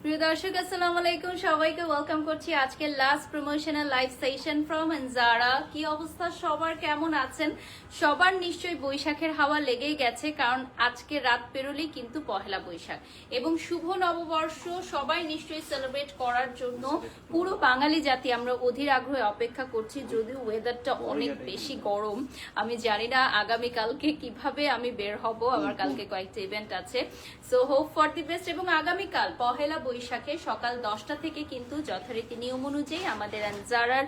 প্রিয় দর্শক আসসালামু আলাইকুম, সবাইকে ওয়েলকাম করছি আজকে last promotional live session from Anjara. কি অবস্থা সবার, কেমন আছেন? সবার নিশ্চয়ই বৈশাখের হাওয়া লেগেই গেছে, কারণ আজকে রাত পেরোলেই কিন্তু পহেলা বৈশাখ এবং শুভ নববর্ষ। সবাই নিশ্চয়ই সেলিব্রেট করার জন্য পুরো বাঙালি জাতি আমরা অধীর আগ্রহে অপেক্ষা করছি। যদিও ওয়েদারটা অনেক বেশি গরম, আমি জানি না আগামীকালকে কিভাবে আমি বের হব, আমার কালকে কয়েকটা ইভেন্ট আছে। So hope for the best. এবং আগামীকাল পহেলা বৈশাখে সকাল 10টা থেকে কিন্তু যথারীতি নিয়ম অনুযায়ী আমাদের আনজারার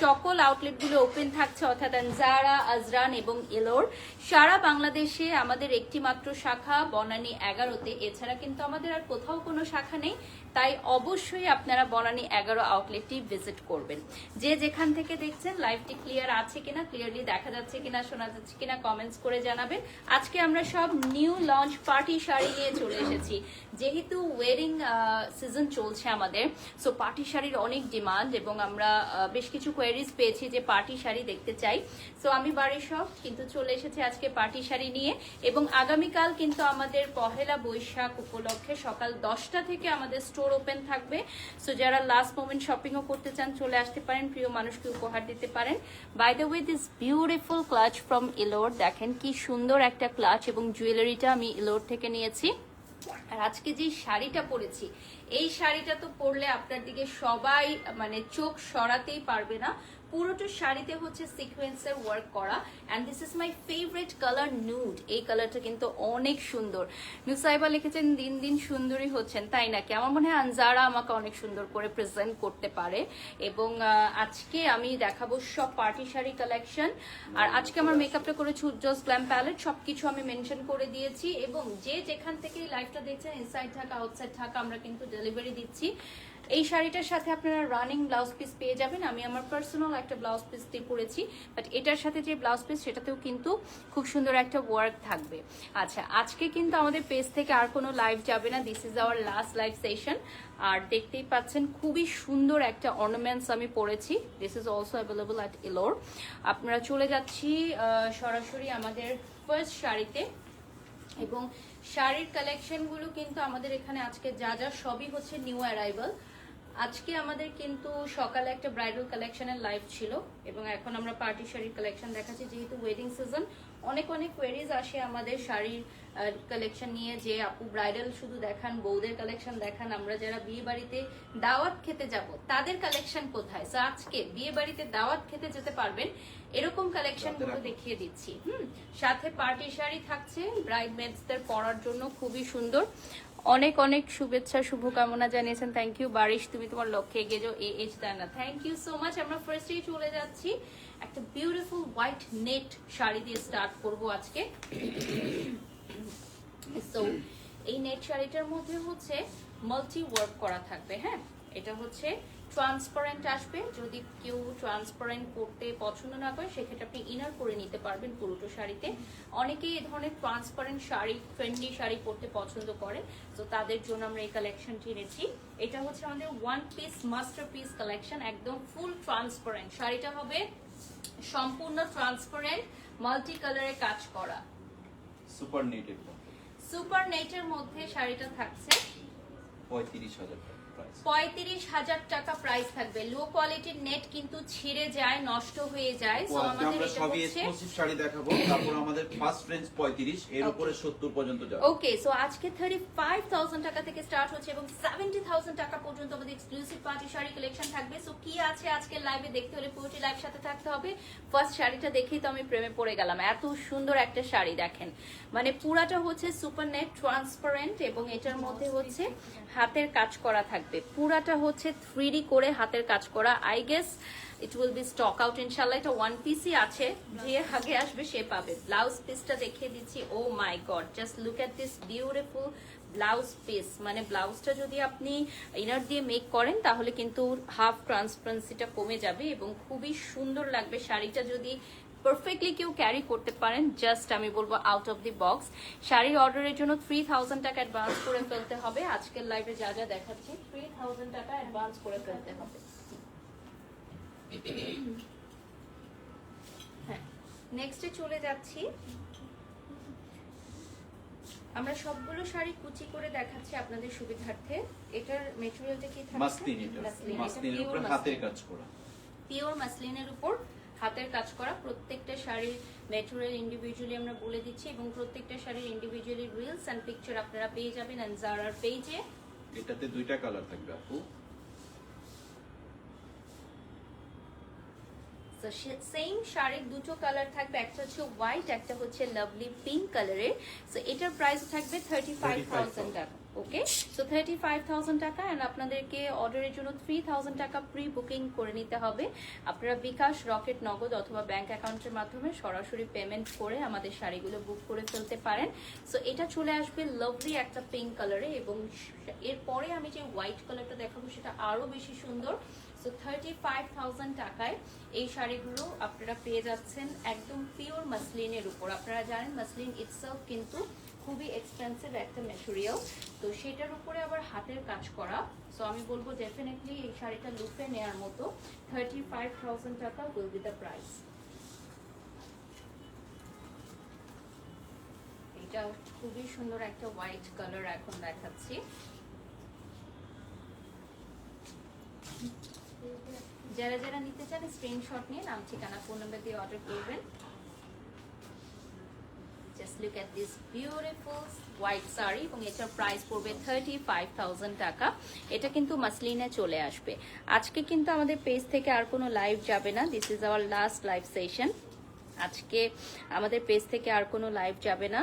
সকল আউটলেটগুলো ওপেন থাকছে, অর্থাৎ আনজারা, আজরান এবং এলোর। সারা বাংলাদেশে আমাদের একটি মাত্র শাখা বনানী 11তে, এছাড়া কিন্তু আমাদের আর কোথাও কোনো শাখা নেই। তাই অবশ্যই আপনারা বনানী 11 আউটলেটটি ভিজিট করবেন। যে যেখান থেকে দেখছেন লাইভটি ক্লিয়ার আছে কিনা, ক্লিয়ারলি দেখা যাচ্ছে কিনা, শোনা যাচ্ছে কিনা কমেন্টস করে জানাবেন। আজকে আমরা সব নিউ লঞ্চ পার্টি শাড়ি নিয়ে চলে এসেছি, যেহেতু ওয়েডিং সিজন চলছে আমাদের। সো পার্টি শাড়ির অনেক ডিমান্ড এবং আমরা বেশ কিছু কোয়েরিজ পেয়েছি যে পার্টি শাড়ি দেখতে চাই। সো আমি বাড়ির সব কিন্তু চলে এসেছি আজকে পার্টি শাড়ি নিয়ে। এবং আগামীকাল কিন্তু আমাদের পহেলা বৈশাখ উপলক্ষে সকাল 10টা থেকে আমাদের স্টোর ওপেন থাকবে। সো যারা লাস্ট মোমেন্ট শপিংও করতে চান চলে আসতে পারেন, প্রিয় মানুষকে উপহার দিতে পারেন। By the way, this beautiful clutch from Ilor, দেখেন কি সুন্দর একটা ক্লাচ, এবং জুয়েলারিটা আমি ইলোর থেকে নিয়েছি। আর আজকে যে শাড়িটা পরেছি, এই শাড়িটা তো পরলে আপনার দিকে সবাই মানে চোখ সরাতেই পারবে না। পুরোটা শাড়িতে হচ্ছে সিকোয়েন্সের ওয়ার্ক করা, and this is my favourite colour nude. এই কালারটা কিন্তু অনেক সুন্দর। নুসাইবা লিখেছেন দিন দিন সুন্দরী হচ্ছেন, তাই নাকি? আমার মনে হয় আনজারা আমাকে অনেক সুন্দর করে প্রেজেন্ট করতে পারে। এবং আজকে আমি দেখাবো সব পার্টি শাড়ি কালেকশন। আর আজকে আমার মেকআপটা করেছি উজ্জ্বল গ্ল্যাম প্যালেট, সবকিছু আমি মেনশন করে দিয়েছি। এবং যে যেখান থেকে লাইভটা দেখছেন, ইনসাইড ঢাকা আউটসাইড ঢাকা, আমরা কিন্তু ডেলিভারি দিচ্ছি। এই শাড়িটার সাথে আপনারা রানিং ব্লাউজ পিস পেয়ে যাবেন। আমি আমার পার্সোনাল একটা ব্লাউজ পিস দিয়ে পরেছি, বাট এটার সাথে যে ব্লাউজ পিস সেটাতেও কিন্তু খুব সুন্দর একটা ওয়ার্ক থাকবে। আচ্ছা, আজকে কিন্তু আমাদের পেজ থেকে আর কোনো লাইভ যাবে না, this is our last live session. আর দেখতেই পাচ্ছেন খুবই সুন্দর একটা অর্নামেন্টস আমি পরেছি। This is also available at Ilor. আপনারা চলে যাচ্ছি সরাসরি আমাদের ফার্স্ট শাড়িতে। এবং শাড়ির কালেকশনগুলো কিন্তু আমাদের এখানে আজকে যা যা সবই হচ্ছে নিউ অ্যারাইভাল। আজকে আমাদের কিন্তু সকালে একটা ব্রাইডাল কালেকশনের লাইভ ছিল, এবং এখন আমরা পার্টি শাড়ির কালেকশন দেখাচ্ছি। যেহেতু ওয়েডিং সিজন, অনেক অনেক কোয়েরিজ আসে আমাদের শাড়ির কালেকশন নিয়ে, যে আপু ব্রাইডাল শুধু দেখান, বউদের কালেকশন দেখান, আমরা যারা বিয়ে বাড়িতে দাওয়াত খেতে যাব তাদের কালেকশন কোথায়। সো আজকে বিয়ে বাড়িতে দাওয়াত খেতে যেতে পারবেন এরকম কালেকশন গুলো দেখিয়ে দিচ্ছি। সাথে পার্টি শাড়ি থাকছে ব্রাইড মেডসদের পরার জন্য, খুবই সুন্দর। অনেক অনেক শুভেচ্ছা, শুভকামনা জানিয়েছেন। থ্যাংক ইউ বারিশ, তুমি তোমার লক্ষ্যে এগিয়ে যাও। এইচ দানা, থ্যাংক ইউ সো মাচ। আমরা ফার্স্টেই চলে যাচ্ছি একটা বিউটিফুল হোয়াইট নেট শাড়ি দিয়ে স্টার্ট করব আজকে। সো এই নেট শাড়িটার মধ্যে হচ্ছে মাল্টি ওয়ার্ক করা থাকবে। হ্যাঁ, এটা হচ্ছে ট্রান্সপারেন্ট আসবে। যদি কেউ ট্রান্সপারেন্ট করতে পছন্দ না করে, সেক্ষেত্রে আপনি ইনার করে নিতে পারবেন পুরোটো শাড়িতে। অনেকেই এই ধরনের ট্রান্সপারেন্ট শাড়ি, ট্রেন্ডি শাড়ি পরতে পছন্দ করে, তো তাদের জন্য আমরা এই কালেকশনটি এনেছি। এটা হচ্ছে আমাদের ওয়ান পিস মাস্টারপিস কালেকশন, একদম ফুল ট্রান্সপারেন্ট। শাড়িটা হবে সম্পূর্ণ ট্রান্সপারেন্ট, মাল্টি কালারে কাজ করা, সুপার নেটের সুপার নেটের মধ্যে শাড়িটা থাকছে 35,000 টাকা প্রাইস থাকবে। লো কোয়ালিটির নেট কিন্তু ছিঁড়ে যায়, নষ্ট হয়ে যায়। সো আমাদের আমরা এটা সবই হচ্ছে এক্সক্লুসিভ শাড়ি দেখাবো। তারপর আমাদের ফার্স্ট রেঞ্জ 35, এর উপরে 70 পর্যন্ত যাবে। ওকে, সো আজকে 35,000 টাকা থেকে স্টার্ট হচ্ছে এবং 70,000 টাকা পর্যন্ত আমাদের এক্সক্লুসিভ পার্টি শাড়ি কালেকশন থাকবে। সো কি আছে আজকে লাইভে দেখতে হলে পুরোটি লাইভ সাথে থাকতে হবে। ফার্স্ট শাড়িটা দেখেই তো আমি প্রেমে পড়ে গেলাম, এত সুন্দর একটা শাড়ি দেখেন। মানে পুরাটা হচ্ছে সুপার নেট ট্রান্সপারেন্ট, এবং এটার মধ্যে হচ্ছে হাতের কাজ করা থাকবে। পুরাটা হচ্ছে 3D করে হাতের কাজ করা। I guess it will be stock out ইনশাআল্লাহ। এটা ওয়ান পিসই আছে, যে আগে আসবে সে পাবে। ব্লাউজ পিসটা দেখিয়ে দিচ্ছি। Oh my god, just look at this beautiful blouse piece. মানে ব্লাউজটা যদি আপনি ইনার দিয়ে মেক করেন তাহলে কিন্তু হাফ ট্রান্সপারেন্সিটা কমে যাবে এবং খুবই সুন্দর লাগবে। শাড়িটা যদি পারফেক্টলি কেউ ক্যারি করতে পারেন, জাস্ট আমি বলবো আউট অফ দি বক্স। শাড়ির অর্ডারের জন্য 3000 টাকা অ্যাডভান্স করে ফেলতে হবে। আজকের লাইভে যা যা দেখাচ্ছি 3000 টাকা অ্যাডভান্স করে ফেলতে হবে। হ্যাঁ, নেক্সটে চলে যাচ্ছি। আমরা সবগুলো শাড়ি কুচি করে দেখাচ্ছি আপনাদের সুবিধার্থে। এটার মেটেরিয়ালটা কি থাকছে? মাসলিন, এটা মাসলিনের উপর হাতের কাজ করা, পিওর মাসলিনের উপর হাতের কাজ করা। প্রত্যেকটা শাড়ির ম্যাটেরিয়াল ইন্ডিভিজুয়ালি আমরা বলে দিচ্ছি এবং প্রত্যেকটা শাড়ির ইন্ডিভিজুয়ালি রিলস এন্ড পিকচার আপনারা পেয়ে যাবেন আনজারার পেজে। এটাতে দুইটা কালার থাকবে আপু। তো সেম শাড়ির দুটো কালার থাকবে, একটা হচ্ছে হোয়াইট, একটা হচ্ছে লাভলি পিঙ্ক কালারের। সো এটার প্রাইস থাকবে 35,000 টাকা। ওকে, সো 35,000 টাকা। এন্ড আপনাদেরকে অর্ডারের জন্য 3,000 টাকা প্রি বুকিং করে নিতে হবে। আপনারা বিকাশ, রকেট, নগদ অথবা ব্যাংক অ্যাকাউন্টের মাধ্যমে সরাসরি পেমেন্ট করে আমাদের শাড়িগুলো বুক করে ফেলতে পারেন। সো এটা চলে আসবে লাভলি একটা পিঙ্ক কালারে, এবং এরপরে আমি যে হোয়াইট কালারটা দেখাবো সেটা আরো বেশি সুন্দর। সো 35,000 টাকায় এই শাড়িগুলো আপনারা পেয়ে যাচ্ছেন একদম পিওর মাসলিনের উপর। আপনারা জানেন মাসলিন ইটসেলফ কিন্তু খুবই এক্সপেন্সিভ একটা ম্যাটেরিয়াল, তো সেটার উপরে আবার হাতের কাজ করা। সো আমি বলবো ডেফিনেটলি এই শাড়িটা লুপে নেওয়ার মতো। 35,000 টাকা উইল বি দ্য প্রাইস। এটা খুবই সুন্দর একটা হোয়াইট কালার এখন দেখাচ্ছি। যারা যারা নিতে চান স্ক্রিনশট নিয়ে নাম, ঠিকানা, ফোন নাম্বার দিয়ে অর্ডার করবেন। Just look at this beautiful white sari, এবং এটার প্রাইস পড়বে 35,000 টাকা। এটা কিন্তু মাসলিনে চলে আসবে। আজকে কিন্তু আমাদের পেজ থেকে আর কোনো লাইভ যাবে না, this is our last live session. আজকে আমাদের পেজ থেকে আর কোনো লাইভ যাবে না।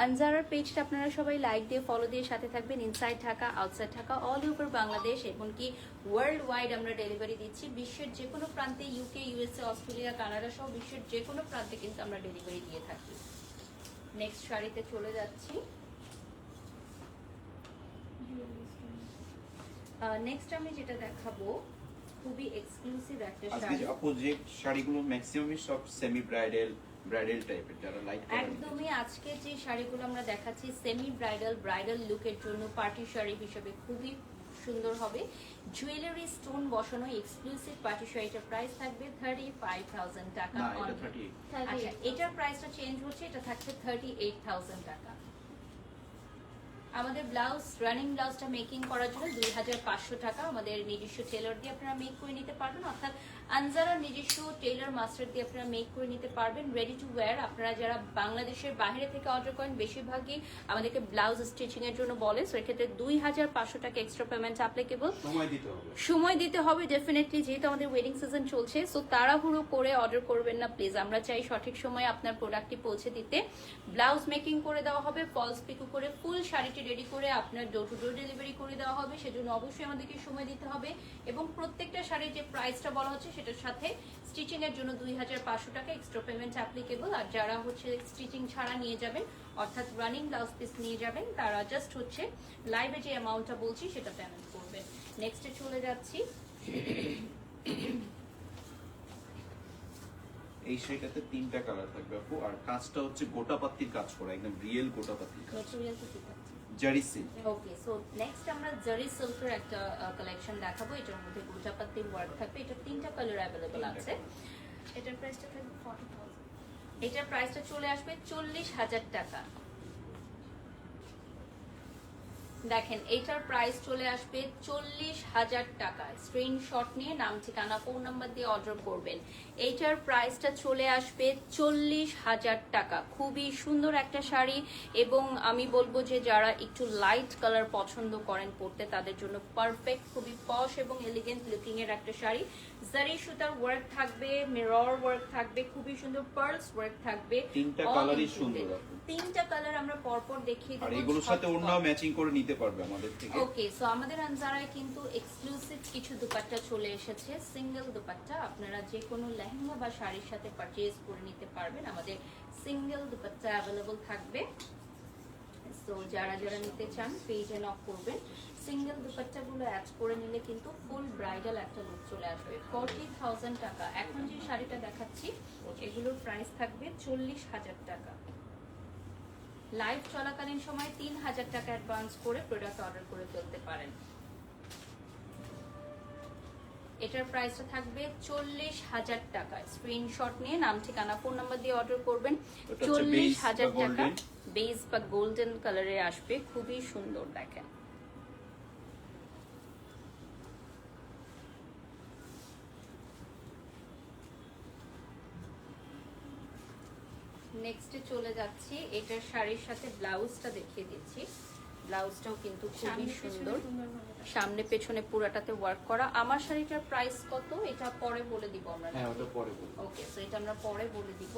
আনজারার পেজটা আপনারা সবাই লাইক দিয়ে ফলো দিয়ে সাথে থাকবেন। Inside Dhaka, outside Dhaka, all over Bangladesh, এমনকি ওয়ার্ল্ড ওয়াইড আমরা ডেলিভারি দিচ্ছি। বিশ্বের যে কোনো প্রান্তে, ইউকে, ইউএসএ, অস্ট্রেলিয়া, কানাডা সহ বিশ্বের যে কোনো প্রান্তে কিন্তু আমরা ডেলিভারি দিয়ে থাকি। নেক্সট শাড়িতে চলে যাচ্ছি। নেক্সট আমি যেটা দেখাবো খুবই এক্সক্লুসিভ একটা আজকে শাড়ি। আপু যে শাড়িগুলো ম্যাক্সিমামই সব সেমি ব্রাইডাল টাইপের, যারা লাইক একদমই আজকে যে শাড়িগুলো আমরা দেখাচ্ছি সেমি ব্রাইডাল লুকের জন্য পার্টি শাড়ি হিসেবে খুবই সুন্দর হবে। জুয়েলারি স্টোন বসানো এক্সক্লুসিভ পার্টি শাড়িটার প্রাইস থাকবে 35,000 টাকা। না, এটা 38। আচ্ছা, এটার প্রাইসটা চেঞ্জ হচ্ছে, এটা থাকছে 38,000 টাকা। আমাদের ব্লাউজ, রানিং ব্লাউজটা মেকিং করার জন্য 2,500 টাকা। আমাদের নিজস্ব টেলার দিয়ে আপনারা মেক করে নিতে পারবেন, অর্থাৎ আনজারার নিজস্ব টেলার মাস্টার দিয়ে আপনারা মেক করে নিতে পারবেন রেডি টু ওয়্যার। আপনারা যারা বাংলাদেশের বাইরে থেকে অর্ডার করেন বেশিরভাগই আমাদেরকে ব্লাউজ স্টিচিং এর জন্য বলে, সো এক্ষেত্রে 2,500 টাকা এক্সট্রা পেমেন্ট অ্যাপ্লিকেবল। সময় দিতে হবে ডেফিনেটলি, যেহেতু আমাদের ওয়েডিং সিজন চলছে। সো তাড়াহুড়ো করে অর্ডার করবেন না প্লিজ। আমরা চাই সঠিক সময়ে আপনার প্রোডাক্টটি পৌঁছে দিতে। ব্লাউজ মেকিং করে দেওয়া হবে, ফলস পিকো করে ফুল শাড়িটি রেডি করে আপনার ডোর টু ডোর ডেলিভারি করে দেওয়া হবে। সেজন্য অবশ্যই আমাদেরকে সময় দিতে হবে, এবং প্রত্যেকটা শাড়ির যে প্রাইসটা বলা হচ্ছে সেটার সাথে স্টিচিং এর জন্য 2,500 টাকা এক্সট্রা পেমেন্ট অ্যাপ্লিকেবল। আর যারা হচ্ছে স্টিচিং ছাড়া নিয়ে যাবেন, অর্থাৎ রানিং ব্লাউজ পিস নিয়ে যাবেন, তারা জাস্ট হচ্ছে লাইভে যে অ্যামাউন্টটা বলছি সেটা পেমেন্ট করবেন। নেক্সটে চলে যাচ্ছি। এই শাড়িটাতে 3টা কালার থাকবে আপু, আর কাজটা হচ্ছে গোটাপাত্তির কাজ করা, একদম রিয়েল গোটাপাত্তির কাজ, ম্যাটেরিয়াল কি থাকছে? জারি সিল্ক। ওকে, সো নেক্সট আমরা জারি সিল্কের একটা কালেকশন দেখাবো। এটার মধ্যে গোটাপাতি ওয়ার্ক থাকবে। এটা 3টা কালার অ্যাভেলেবল আছে। এটার প্রাইসটা থাকবে 40,000। এটার প্রাইসটা চলে আসবে 40,000 টাকা। দেখেন, এটার প্রাইস চলে আসবে 40,000 টাকা। স্ক্রিনশট নিয়ে নাম, ঠিকানা, ফোন নাম্বার দিয়ে অর্ডার করবেন। এইটার প্রাইসটা চলে আসবে 40,000 টাকা। খুবই সুন্দর একটা শাড়ি, এবং আমি বলবো যে যারা একটু লাইট কালার পছন্দ করেন পরতে, তাদের জন্য পারফেক্ট, খুবই পশ এবং এলিগেন্ট লুকিং এর একটা শাড়ি। জারি সুতার ওয়ার্ক থাকবে, মিরর ওয়ার্ক থাকবে, খুবই সুন্দর পার্লস ওয়ার্ক থাকবে। 3টা কালারই সুন্দর আপু। 3টা কালার আমরা পরপর দেখিয়ে আর দেব। এগুলোর সাথে ওড়নাও ম্যাচিং করে নিতে পারবে আমাদের থেকে। ওকে, সো আমাদের আনজারায় কিন্তু এক্সক্লুসিভ কিছু দুপাট্টা চলে এসেছে, সিঙ্গেল দুপাট্টা। আপনারা যে কোনো লেহেঙ্গা বা শাড়ির সাথে পারচেজ করে নিতে পারবেন। আমাদের সিঙ্গেল দুপাট্টা অ্যাভেলেবল থাকবে। সো যারা যারা নিতে চান পেজে নক করবেন। সিঙ্গেল দুপাট্টাগুলো অ্যাড করে নিলে কিন্তু ফুল ব্রাইডাল একটা লুক চলে আসবে। 40,000 টাকা। এখন যে শাড়িটা দেখাচ্ছি এগুলোর প্রাইস থাকবে 40,000 টাকা। লাইভ চলাকালীন সময় 3,000 টাকা অ্যাডভান্স করে প্রোডাক্ট অর্ডার করে ফেলতে পারেন। এটার প্রাইসটা থাকবে 40,000 টাকা। স্ক্রিনশট নিয়ে নাম ঠিকানা ফোন নাম্বার দিয়ে অর্ডার করবেন। এটা হচ্ছে 40,000 beige বা টাকা, golden। বেজ বা গোল্ডেন কালারে আসবে, খুবই সুন্দর দেখেন। নেক্সটে চলে যাচ্ছি, এটার শাড়ির সাথে ব্লাউজটা দেখিয়ে দিচ্ছি। ব্লাউজটাও কিন্তু খুবই সুন্দর, সামনে পেছনে পুরাটাতে ওয়ার্ক করা। আমার শাড়িটার প্রাইস কত এটা পরে বলে দিব আমরা। হ্যাঁ ওটা পরে বলবো। ওকে, সো এটা আমরা পরে বলে দিব।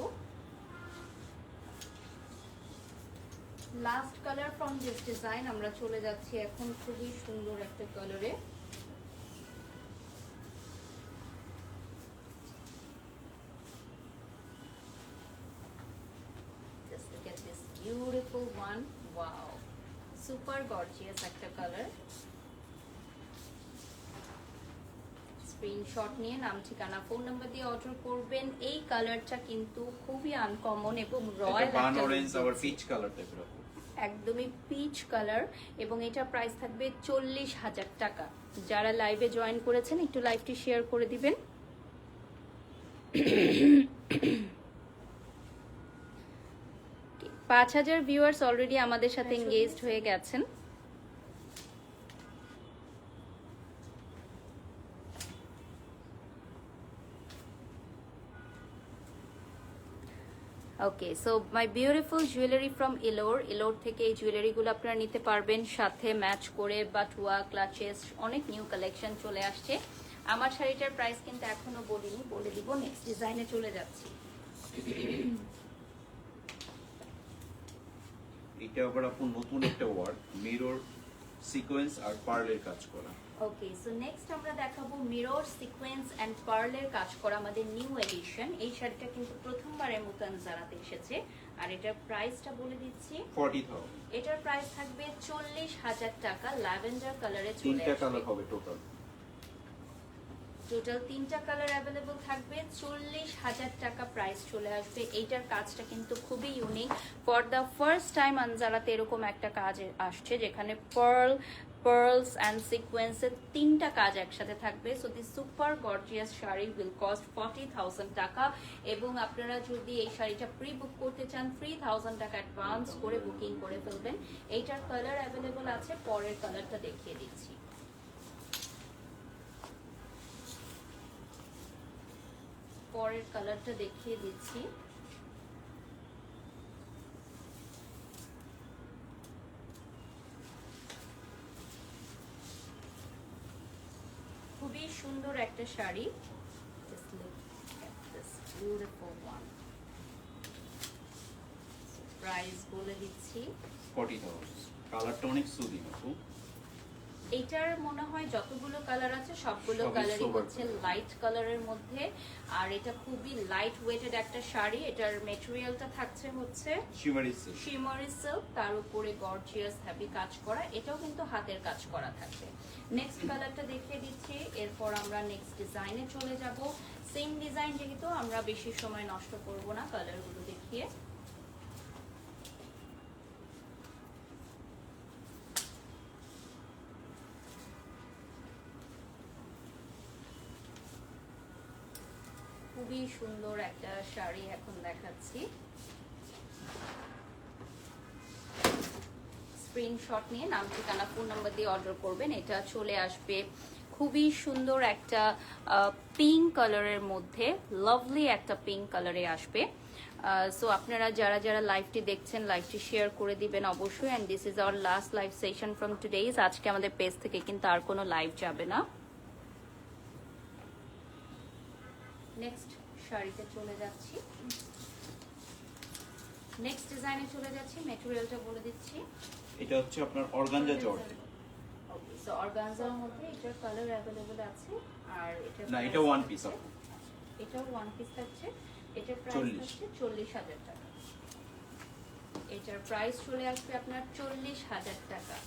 Last colour from this design আমরা চলে যাচ্ছি এখন খুবই সুন্দর একটা কালারে। Just look at this beautiful one. Wow, super gorgeous একটা কালার। স্ক্রিনশট নিয়ে নাম ঠিকানা ফোন নাম্বার দিয়ে অর্ডার করবেন। এই কালারটা কিন্তু খুবই আনকমন এবং রয়্যাল বার্ন একটা অরেঞ্জ look আবার দিচ্ছে। পিচ কালার টাইপের আপু। একদমই পিচ কালার এবং এটা প্রাইস থাকবে 40,000 টাকা। যারা লাইভে জয়েন করেছেন একটু লাইভটি শেয়ার করে দিবেন। 5,000 ভিউয়ার্স অলরেডি আমাদের সাথে এঙ্গেজড হয়ে গেছেন। Okay, so my beautiful jewellery from Ilor থেকে এই জুয়েলারিগুলো আপনারা নিতে পারবেন, সাথে ম্যাচ করে বাটুয়া, ক্লাচেস, অনেক নিউ কালেকশন চলে আসছে। আমার শাড়িটার প্রাইস কিন্তু এখনো বলিনি, বলে দিব। নেক্সট ডিজাইনে চলে যাচ্ছি। এটা আবার আপু নতুন একটা ওয়ার্ক, মিরর সিকোয়েন্স আর পার্লের কাজ করা। ওকে, সো নেক্সট আমরা দেখাবো মিরর সিকোয়েন্স এন্ড পার্লের কাজ করা আমাদের নিউ এডিশন। এই শাড়িটা কিন্তু প্রথমবারের মতো আনজারাতে এসেছে আর এটার প্রাইসটা বলে দিচ্ছি। 40,000। এটার প্রাইস থাকবে 40,000 টাকা। ল্যাভেন্ডার কালারে চলে তিনটা আসবে। কালার হবে টোটাল। টোটাল 3টা কালার অ্যাভেলেবল থাকবে। 40,000 টাকা প্রাইস চলে আসবে। এইটার কাজটা কিন্তু খুবই unique. For the first time আনজারাতে এরকম একটা কাজ আসছে যেখানে pearls and সিকোয়েন্সের 3টা কাজ একসাথে থাকবে। So this super gorgeous sari will cost 40,000 টাকা এবং আপনারা যদি এই শাড়িটা প্রি বুক করতে চান 3,000 টাকা অ্যাডভান্স করে বুকিং করে ফেলবেন। এইটার কালার অ্যাভেলেবল আছে, পরের কালারটা দেখিয়ে দিচ্ছি। পরের কালারটা দেখিয়ে দিচ্ছি। খুবই সুন্দর একটা sari. Just look at this beautiful one. Price বলে দিচ্ছি 40,000। কালারটা অনেক সুদিং আপু। এইটার মনে হয় যতগুলো কালার আছে সবগুলো সবই কালারই sober হচ্ছে color। লাইট কালারের মধ্যে। আর এটা খুবই লাইট ওয়েটেড একটা শাড়ি। এটার মেটেরিয়ালটা থাকছে হচ্ছে শিমারি সিল্ক। শিমারি সিল্ক, তার উপরে গর্জিয়াস হ্যাপি কাজ করা। এটাও কিন্তু হাতের কাজ করা থাকবে। নেক্সট কালারটা দেখিয়ে দিচ্ছি, এরপর আমরা নেক্সট ডিজাইনে চলে যাব। সেম ডিজাইন যেহেতু আমরা বেশি সময় নষ্ট করব না কালারগুলো দেখিয়ে। খুবই সুন্দর একটা শাড়ি এখন দেখাচ্ছি। স্ক্রিনশট নিয়ে নাম ঠিকানা ফোন নাম্বার দিয়ে অর্ডার করবেন। এটা চলে আসবে খুবই সুন্দর একটা পিঙ্ক কালারের মধ্যে, লাভলি একটা পিঙ্ক কালারে আসবে। সো আপনারা যারা যারা লাইভটি দেখছেন লাইভটি শেয়ার করে দিবেন অবশ্যই। And this is our last live session from today's. আজকে আমাদের পেজ থেকে কিন্তু আর কোনো লাইভ যাবে না। নেক্সট শাড়িতে চলে যাচ্ছি, নেক্সট ডিজাইনে চলে যাচ্ছি। ম্যাটেরিয়ালটা বলে দিচ্ছি। এটা হচ্ছে আপনার অর্গানজা জর্জেট। ওকে, সো অর্গানজার মধ্যে এটার কালার अवेलेबल আছে। আর এটা না এটা ওয়ান পিস আপু। এটাও ওয়ান পিস থাকছে। এটার প্রাইস 40,000 হচ্ছে 40,000 টাকা। এটার প্রাইস চলে আসবে আপনার 40,000 টাকা।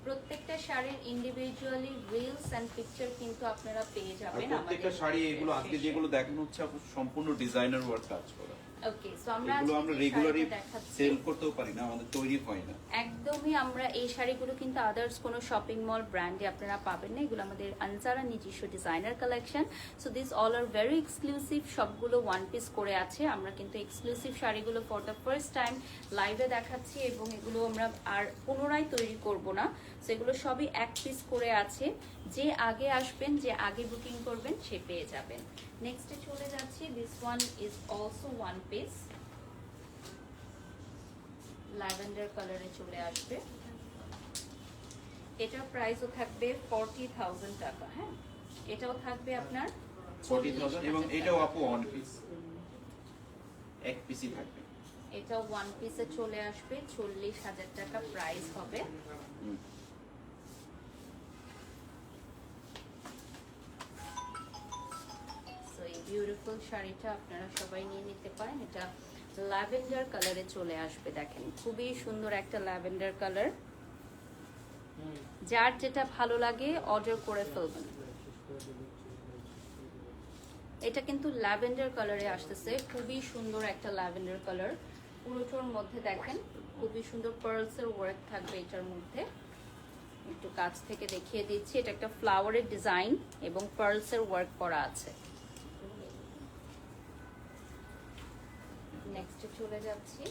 প্রত্যেকটা শাড়ির ইন্ডিভিজুয়ালি রিলস এন্ড পিকচার কিন্তু আপনারা পেয়ে আর যাবেন প্রত্যেকটা আমাদের শাড়ি এগুলো আজকে শেষে। যেগুলো দেখানো হচ্ছে আপু সম্পূর্ণ ডিজাইনার ওয়ার্ক কাজ করা। ওকে, সো আমরা এগুলো আজকে আমরা যে রেগুলারলি শাড়িটা দেখাচ্ছি, সেল করতেও পারি না, আমাদের তৈরি হয় না। একদমই আমরা এই শাড়িগুলো কিন্তু আদার্স কোনো শপিং মল ব্র্যান্ডে আপনারা পাবেন না, এগুলো আমাদের আনজারা নিজস্ব designer collection. So this all are very exclusive, সবগুলো ওয়ান পিস করে আছে। আমরা কিন্তু এক্সক্লুসিভ শাড়িগুলো ফর দ্য ফার্স্ট টাইম লাইভে দেখাচ্ছি এবং এগুলো আমরা আর পুনরায় তৈরি করব না। সো এগুলো সবই এক পিস করে আছে, যে আগে আসবেন, যে আগে বুকিং করবেন সে পেয়ে যাবেন। নেক্সটে চলে যাচ্ছি, this one is also one piece, lavender কালারে চলে আসবে। এটার প্রাইসও থাকবে 40,000 টাকা। হ্যাঁ, এটাও থাকবে আপনার 40,000 এবং এটাও আপু ওয়ান পিস, এক পিসই থাকবে। এটাও ওয়ান পিসে চলে আসবে, 40,000 টাকা প্রাইস হবে। হুম। সো এই বিউটিফুল শাড়িটা আপনারা সবাই নিয়ে নিতে পারেন। এটা ল্যাভেন্ডার কালারে চলে আসবে, দেখেন খুবই সুন্দর একটা ল্যাভেন্ডার কালার। যার যেটা ভালো লাগে অর্ডার করে ফেলবেন। এটা কিন্তু ল্যাভেন্ডার কালারে আসতেছে, খুবই সুন্দর একটা ল্যাভেন্ডার কালার। পুরোটার মধ্যে দেখেন খুবই সুন্দর পার্লসের ওয়ার্ক থাকবে এটার মধ্যে। একটু কাছ থেকে দেখিয়ে দিচ্ছি, এটা একটা ফ্লাওয়ারের ডিজাইন এবং পার্লসের ওয়ার্ক করা আছে। নেক্সটে চলে যাচ্ছি,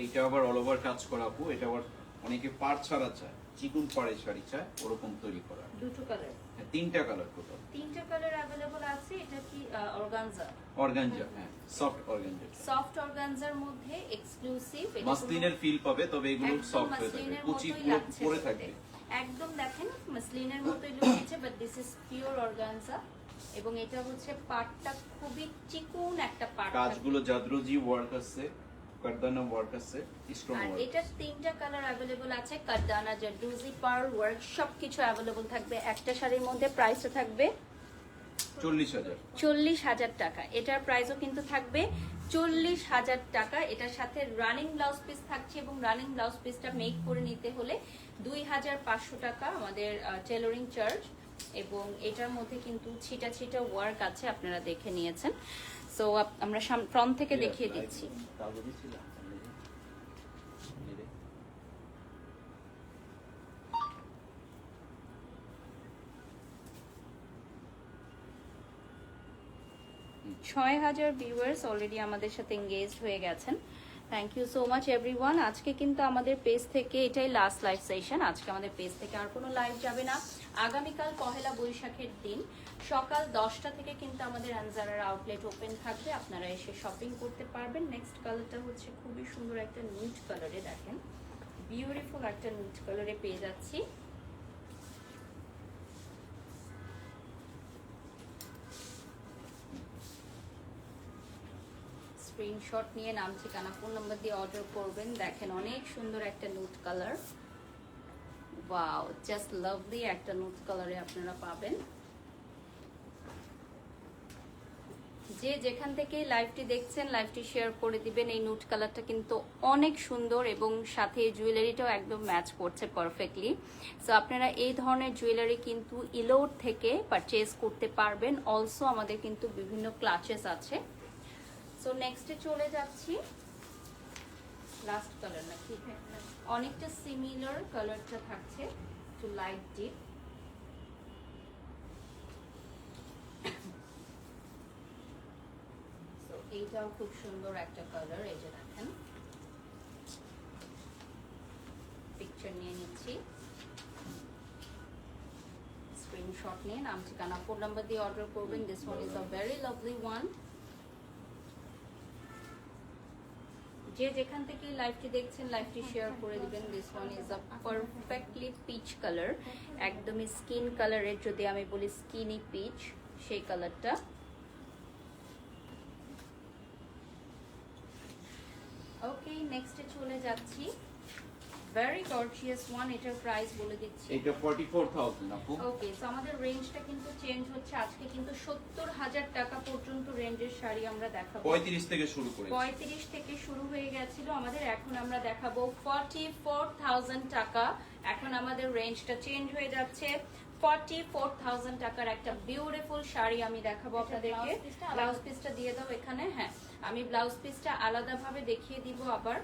এইটা আবার অল ওভার কাজ করা আপু, এটা আবার অনেকে পার ছাড়া চায়, চিকুন পাড়ের শাড়ি চায়, ওরকম তৈরি করা। দুটো কালার, হ্যাঁ, তিনটা কালার টোটাল। তিনটা কালার অ্যাভেলেবল আছে। এটা কি অর্গানজা? অর্গানজা, হ্যাঁ, সফট অর্গানজা। সফট অর্গানজার মধ্যে এক্সক্লুসিভ, মাসলিনের ফিল পাবে, তবে এগুলো সফট হয়ে থাকবে, কুচি পুরো পরে থাকবে। একদম দেখেন মাসলিনের মতোই লুক দিচ্ছে, but this is pure organza. এবং এটা হচ্ছে পাটটা খুবই চিকন একটা পাট, কাজগুলো জাদরুজি ওয়ার্ক আছে, কারদানা ওয়ার্ক আছে, স্টোন আর ওয়ার্ক। এটা তিনটা কালার অ্যাভেলেবল আছে, কারদানা, জারদোজি, পার্ল ওয়ার্ক সবকিছু অ্যাভেলেবল থাকবে একটা শাড়ির মধ্যে। প্রাইসটা থাকবে 40,000। 40,000 টাকা। এটার প্রাইসও কিন্তু থাকবে 40,000 টাকা। এটার সাথে রানিং ব্লাউজ পিস থাকছে এবং রানিং ব্লাউজ পিসটা মেক করে নিতে হলে 2,500 টাকা আমাদের টেলারিং চার্জ। এবং এটার মধ্যে কিন্তু ছিটা ছিটা ওয়ার্ক আছে, আপনারা দেখে নিয়েছেন। সো আমরা ফ্রন্ট থেকে দেখিয়ে দিচ্ছি। ছয় হাজার ভিউয়ার্স অলরেডি আমাদের সাথে এঙ্গেজড হয়ে গেছেন। Thank you so much everyone. আজকে কিন্তু আমাদের পেজ থেকে এটাই লাস্ট লাইভ সেশন। আজকে আমাদের পেজ থেকে আর কোনো লাইভ যাবে না। আগামীকাল পহেলা বৈশাখের দিন সকাল 10টা থেকে কিন্তু আমাদের আনজারার আউটলেট ওপেন থাকবে, আপনারা এসে শপিং করতে পারবেন। নেক্সট কালারটা হচ্ছে খুবই সুন্দর একটা নিউড কালারে, দেখেন বিউটিফুল একটা নিউড কালারে পেয়ে যাচ্ছি। স্ক্রিনশট নিয়ে নাম, ঠিকানা, ফোন নাম্বার দিয়ে অর্ডার করবেন। দেখেন অনেক সুন্দর একটা নুট কালার, ওয়াও জাস্ট লাভলি একটা নুট কালারে আপনারা পাবেন। যে যেখান থেকে লাইভটি দেখছেন লাইভটি শেয়ার করে দিবেন। এই নুট কালারটা কিন্তু অনেক সুন্দর এবং সাথে জুয়েলারিটাও একদম ম্যাচ করছে পারফেক্টলি। সো আপনারা এই ধরনের জুয়েলারি কিন্তু ইলোর থেকে পারচেজ করতে পারবেন। অলসো আমাদের কিন্তু বিভিন্ন ক্লাচেস আছে। সো নেক্সটে চলে যাচ্ছি, লাস্ট কালার নাকি, অনেকটা সিমিলার কালারটা থাকছে, একটু লাইট ডিপ। সো এইটাও খুব সুন্দর একটা কালার, এই যে দেখেন পিকচার নিয়ে নিচ্ছি, স্ক্রিনশট নিয়ে নাম, ঠিকানা, ফোন নাম্বার দিয়ে অর্ডার করবেন। This one is a very lovely one. যে যেখান থেকে লাইভটি দেখছেন লাইভটি শেয়ার করে দিবেন। This one is a perfectly peach colour, একদমই স্কিন কালারের, যদি আমি বলি স্কিনি পিচ, সেই কালারটা। ওকে, নেক্সটে চলে যাচ্ছি, ভেরি গর্জিয়াস ওয়ান। এটার প্রাইস বলে দিচ্ছি, এটা 44,000 আপু। ওকে, সো আমাদের রেঞ্জটা কিন্তু চেঞ্জ হচ্ছে। আজকে কিন্তু 70,000 টাকা পর্যন্ত রেঞ্জের শাড়ি আমরা দেখাবো। 35 থেকে শুরু করে 35 থেকে শুরু হয়ে গেছিল আমাদের, এখন আমরা দেখাবো 44,000 টাকা। এখন আমাদের রেঞ্জটা চেঞ্জ হয়ে যাচ্ছে 44,000 টাকার একটা বিউটিফুল শাড়ি আমি দেখাবো আপনাদেরকে। ব্লাউজ পিসটা দিয়ে দাও এখানে। হ্যাঁ, আমি ব্লাউজ পিসটা আলাদাভাবে দেখিয়ে দিব আবার।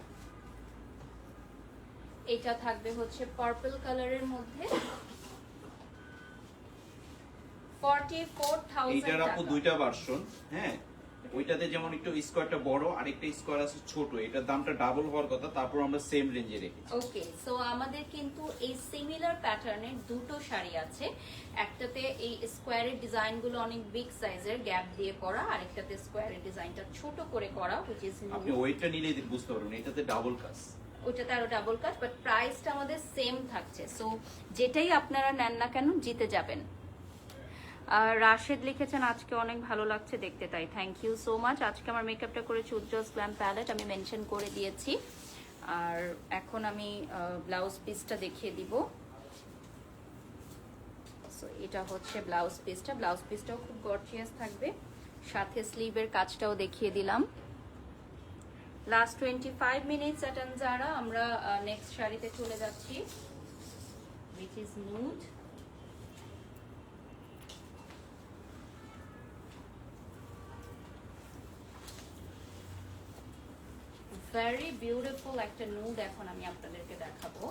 এটা থাকবে হচ্ছে পার্পল কালারের মধ্যে। 44,000 এইটার আপু টাকা। দুইটা ভার্সন, হ্যাঁ, ওইটাতে যেমন একটু স্কোয়ারটা বড়, আরেকটা স্কোয়ার আছে ছোট। এটার দামটা ডাবল হওয়ার কথা, তারপর আমরা সেম রেঞ্জে রেখেছি। ওকে, সো আমাদের কিন্তু এই সিমিলার প্যাটার্নের দুটো শাড়ি আছে। একটাতে এই স্কোয়ারের ডিজাইনগুলো অনেক বিগ সাইজের গ্যাপ দিয়ে করা, আরেকটাতে স্কোয়ারের ডিজাইনটা ছোট করে করা, হুইচ ইজ আপনি ওয়েটটা নিলেই বুঝতে পারবেন এটাতে ডাবল কাজ। ওইটাতে আরো ডাবল কাজ, বাট প্রাইসটা আমাদের সেম থাকছে। সো যেটাই আপনারা নেন না কেন জিতে যাবেন। রাশেদ লিখেছেন আজকে অনেক ভালো লাগছে দেখতে, তাই থ্যাংক ইউ সো মাচ। আজকে আমার মেকআপটা করেছি উজ্জ্বল গ্ল্যাম প্যালেট, আমি মেনশন করে দিয়েছি। আর এখন আমি ব্লাউজ পিসটা দেখিয়ে দিব। সো এটা হচ্ছে ব্লাউজ পিসটা। ব্লাউজ পিসটাও খুব গর্জিয়াস থাকবে, সাথে স্লিভের কাজটাও দেখিয়ে দিলাম। Last 25 minutes at Anjara. আমরা নেক্সট শাড়িতে চলে যাচ্ছি, which is nude. Very beautiful একটা নুড এখন আমি আপনাদেরকে দেখাবো।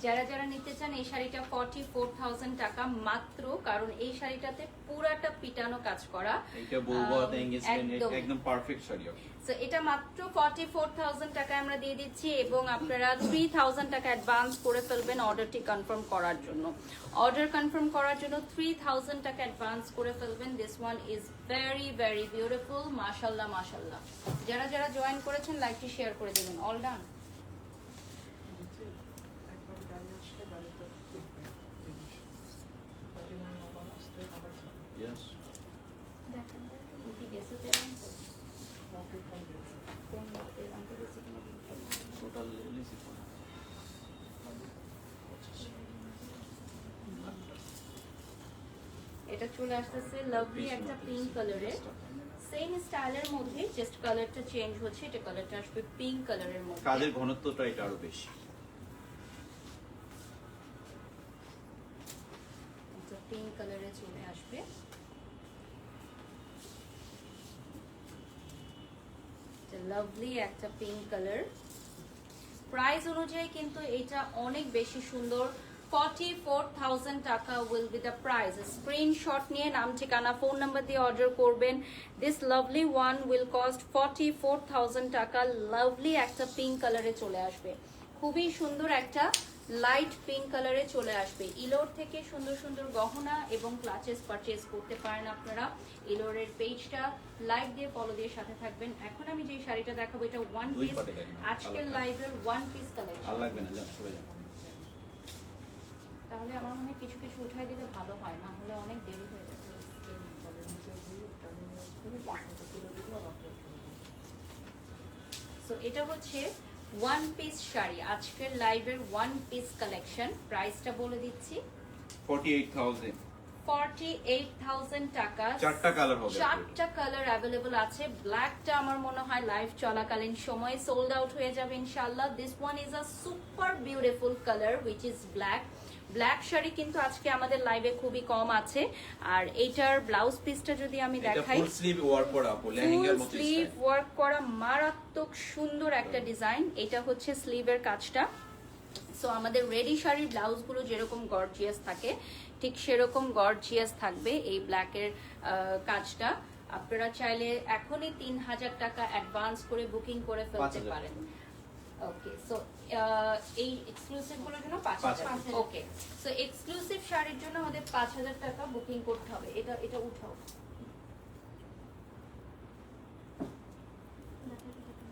যারা যারা নিতে চান এই শাড়িটা 44,000 টাকা মাত্র, কারণ এই শাড়িটাতে পুরাটা পিটানো কাজ করা। এটা বলবো এঙ্গেজমেন্ট একদম পারফেক্ট শাড়ি হবে। সো এটা মাত্র 44,000 টাকায় আমরা দিয়ে দিচ্ছি, এবং আপনারা 3,000 টাকা অ্যাডভান্স করে ফেলবেন অর্ডারটি কনফার্ম করার জন্য। অর্ডার কনফার্ম করার জন্য 3,000 টাকা অ্যাডভান্স করে ফেলবেন। This one is very very beautiful, মাশাআল্লাহ মাশাআল্লাহ। যারা যারা জয়েন করেছেন লাইকটি শেয়ার করে দিবেন। All done. Yes. Total লিখেছি তো। এটা চলে আসতেছে লাভলি একটা পিঙ্ক কালারের, সেম স্টাইলের মধ্যে, জাস্ট কালারটা চেঞ্জ হচ্ছে। এটা কালারটা আসবে পিঙ্ক কালারের মধ্যে। কাজের ঘনত্বটা এটা আরো বেশি। এটা পিঙ্ক কালারে চলে আসবে। লাভলি একটা পিঙ্ক কালার। প্রাইস অনুযায়ী কিন্তু এটা অনেক বেশি সুন্দর। 44,000 টাকা will be the price. Screenshot নিয়ে নাম ঠিকানা ফোন নাম্বার দিয়ে অর্ডার করবেন। This lovely one will cost 44,000 টাকা। লাভলি একটা পিঙ্ক কালারে চলে আসবে, খুবই সুন্দর একটা লাইট পিঙ্ক কালারে চলে আসবে। ইলোর থেকে সুন্দর সুন্দর গহনা এবং ক্লাচেস পারচেজ করতে পারেন আপনারা। ইলোরের পেজটা লাইক দিয়ে ফলো দিয়ে সাথে থাকবেন। এখন আমি যে শাড়িটা দেখাবো এটা ওয়ান পিস, আজকের লাইভের ওয়ান পিস কালেকশন। ভালো লাগবে না জান, সরে যান। তাহলে আমার মনে হয় কিছু কিছু উঠাই দিলে ভালো হয়, না হলে অনেক দেরি হয়ে যাবে। সো এটা হচ্ছে ওয়ান পিস শাড়ি, আজকের লাইভের ওয়ান পিস কালেকশন। প্রাইসটা বলে দিচ্ছি 48,000। 48,000 টাকা। চারটা কালার হবে। চারটা কালার অ্যাভেলেবল আছে। ব্ল্যাকটা আমার মনে হয় লাইভ চলাকালীন সময় সোল্ড আউট হয়ে যাবে ইনশাআল্লাহ। This one is a super beautiful colour which is black. Black sari কিন্তু আজকে আমাদের লাইভে খুবই কম আছে। আর এইটার ব্লাউজ পিসটা যদি আমি দেখাই, ফুল স্লিভ ওয়ার্ক করা আপু, লেহেঙ্গার মতো স্লিভ ওয়ার্ক করা মারাত্মক সুন্দর একটা ডিজাইন। এটা হচ্ছে স্লিভের কাজটা। সো আমাদের রেডি শাড়ির ব্লাউজগুলো যেরকম গর্জিয়াস থাকে ঠিক সেরকম গর্জিয়াস থাকবে এই ব্ল্যাকের কাজটা। আপনারা চাইলে এখনই 3,000 টাকা অ্যাডভান্স করে বুকিং করে ফেলতে পারেন। ওকে, সো এই এক্সক্লুসিভ গুলোর জন্য 5,000। ওকে, সো এক্সক্লুসিভ শাড়ির জন্য আমাদের 5,000 টাকা বুকিং করতে হবে। এটা উঠাও।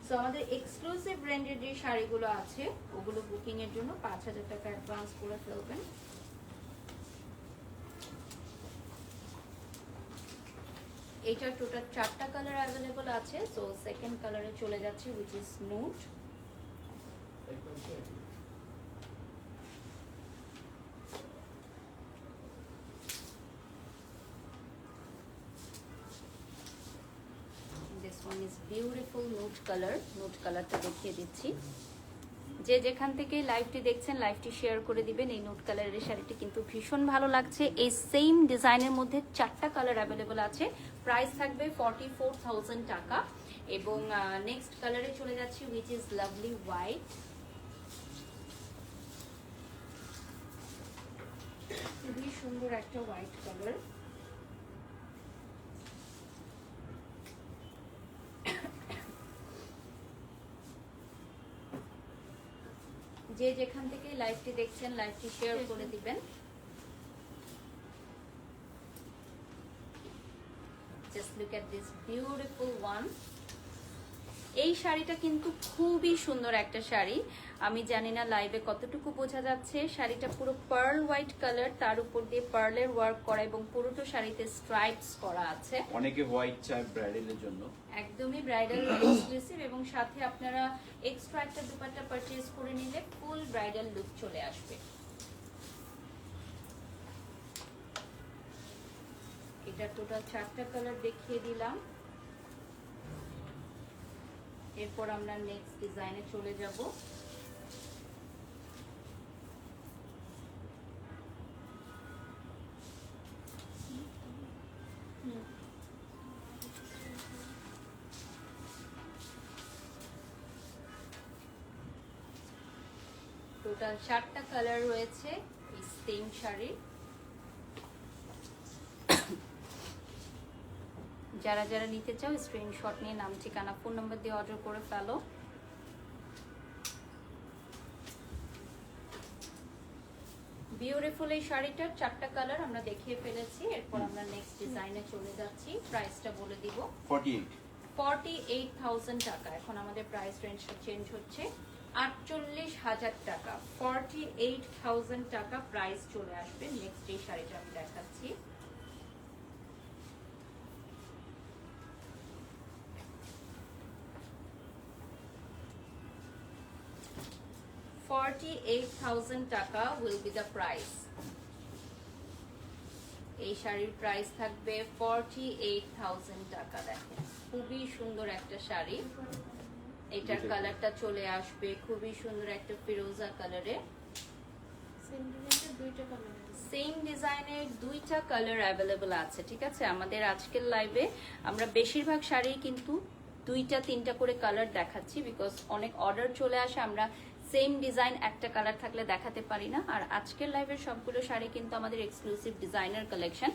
সো আমাদের এক্সক্লুসিভ রেঞ্জের যে শাড়িগুলো আছে ওগুলো বুকিং এর জন্য 5,000 টাকা অ্যাডভান্স করে ফেলবেন। এটা টোটাল চারটা কালার অ্যাভেলেবল আছে। সো সেকেন্ড কালারে চলে যাচ্ছে which is nude. This beautiful nude colour. Nude কালারটা দেখিয়ে দিচ্ছি। যে যেখান থেকে লাইভটি দেখছেন লাইভটি শেয়ার করে দিবেন। এই নুট কালারের শাড়িটি কিন্তু ভীষণ ভালো লাগছে। এই সেম ডিজাইনের মধ্যে 4টা কালার অ্যাভেলেবল আছে। প্রাইস থাকবে 44,000 টাকা। এবং নেক্সট কালারে চলে যাচ্ছি, উইচ ইজ লাভলি হোয়াইট। খুবই সুন্দর একটা হোয়াইট কালার। যে যেখান থেকে লাইভটি দেখছেন লাইভটি শেয়ার করে দিবেন। Just look at this beautiful one. এই শাড়িটা কিন্তু খুবই সুন্দর একটা শাড়ি। আমি জানি না লাইভে কতটুকু বোঝা যাচ্ছে। শাড়িটা পুরো পার্ল হোয়াইট কালার, তার উপর দিয়ে পার্লের ওয়ার্ক করা এবং পুরোটা শাড়িতে স্ট্রাইপস করা আছে। অনেকে হোয়াইট চায় ব্রাইডালের জন্য, একদমই ব্রাইডাল এক্সক্লুসিভ। এবং সাথে আপনারা এক্সট্রা একটা দুপাট্টা পারচেজ করে নিলে ফুল ব্রাইডাল লুক চলে আসবে। এটা টোটাল 4টা কালার দেখিয়ে দিলাম। এরপর আমরা নেক্সট ডিজাইনে চলে যাব। টোটাল 4টা কালার রয়েছে এই সেম শাড়ির। যারা যারা নিতে চাও স্ক্রিনশট নিয়ে নাম ঠিকানা ফোন নাম্বার দিয়ে অর্ডার করে ফেলো। বিউটিফুল এই শাড়িটার 4টা কালার আমরা দেখিয়ে ফেলেছি। এরপর আমরা নেক্সট ডিজাইনে চলে যাচ্ছি। প্রাইসটা বলে দিব 48,000 টাকা। এখন আমাদের প্রাইস রেঞ্জটা চেঞ্জ হচ্ছে, 48,000 টাকা। 48,000 টাকা প্রাইস চলে আসবে। নেক্সট এই শাড়িটা আমি দেখাচ্ছি। $48,000 টাকা will be the price। এই শাড়ির প্রাইস থাকবে 48,000 টাকা। দেখেন খুবই সুন্দর একটা শাড়ি। এটার কালারটা চলে আসবে খুবই সুন্দর একটা ফিরোজা কালারে। সেম ডিজাইনের 2টা কালার অ্যাভেলেবল আছে। ঠিক আছে, আমাদের আজকের লাইভে আমরা বেশিরভাগ শাড়ি কিন্তু 2টা 3টা করে কালার দেখাচ্ছি, বিকজ অনেক অর্ডার চলে আসে। আমরা সেম ডিজাইন একটা কালার থাকলে দেখাতে পারি না। আর আজকের লাইভের সবগুলো শাড়ি কিন্তু আমাদের exclusive designer collection.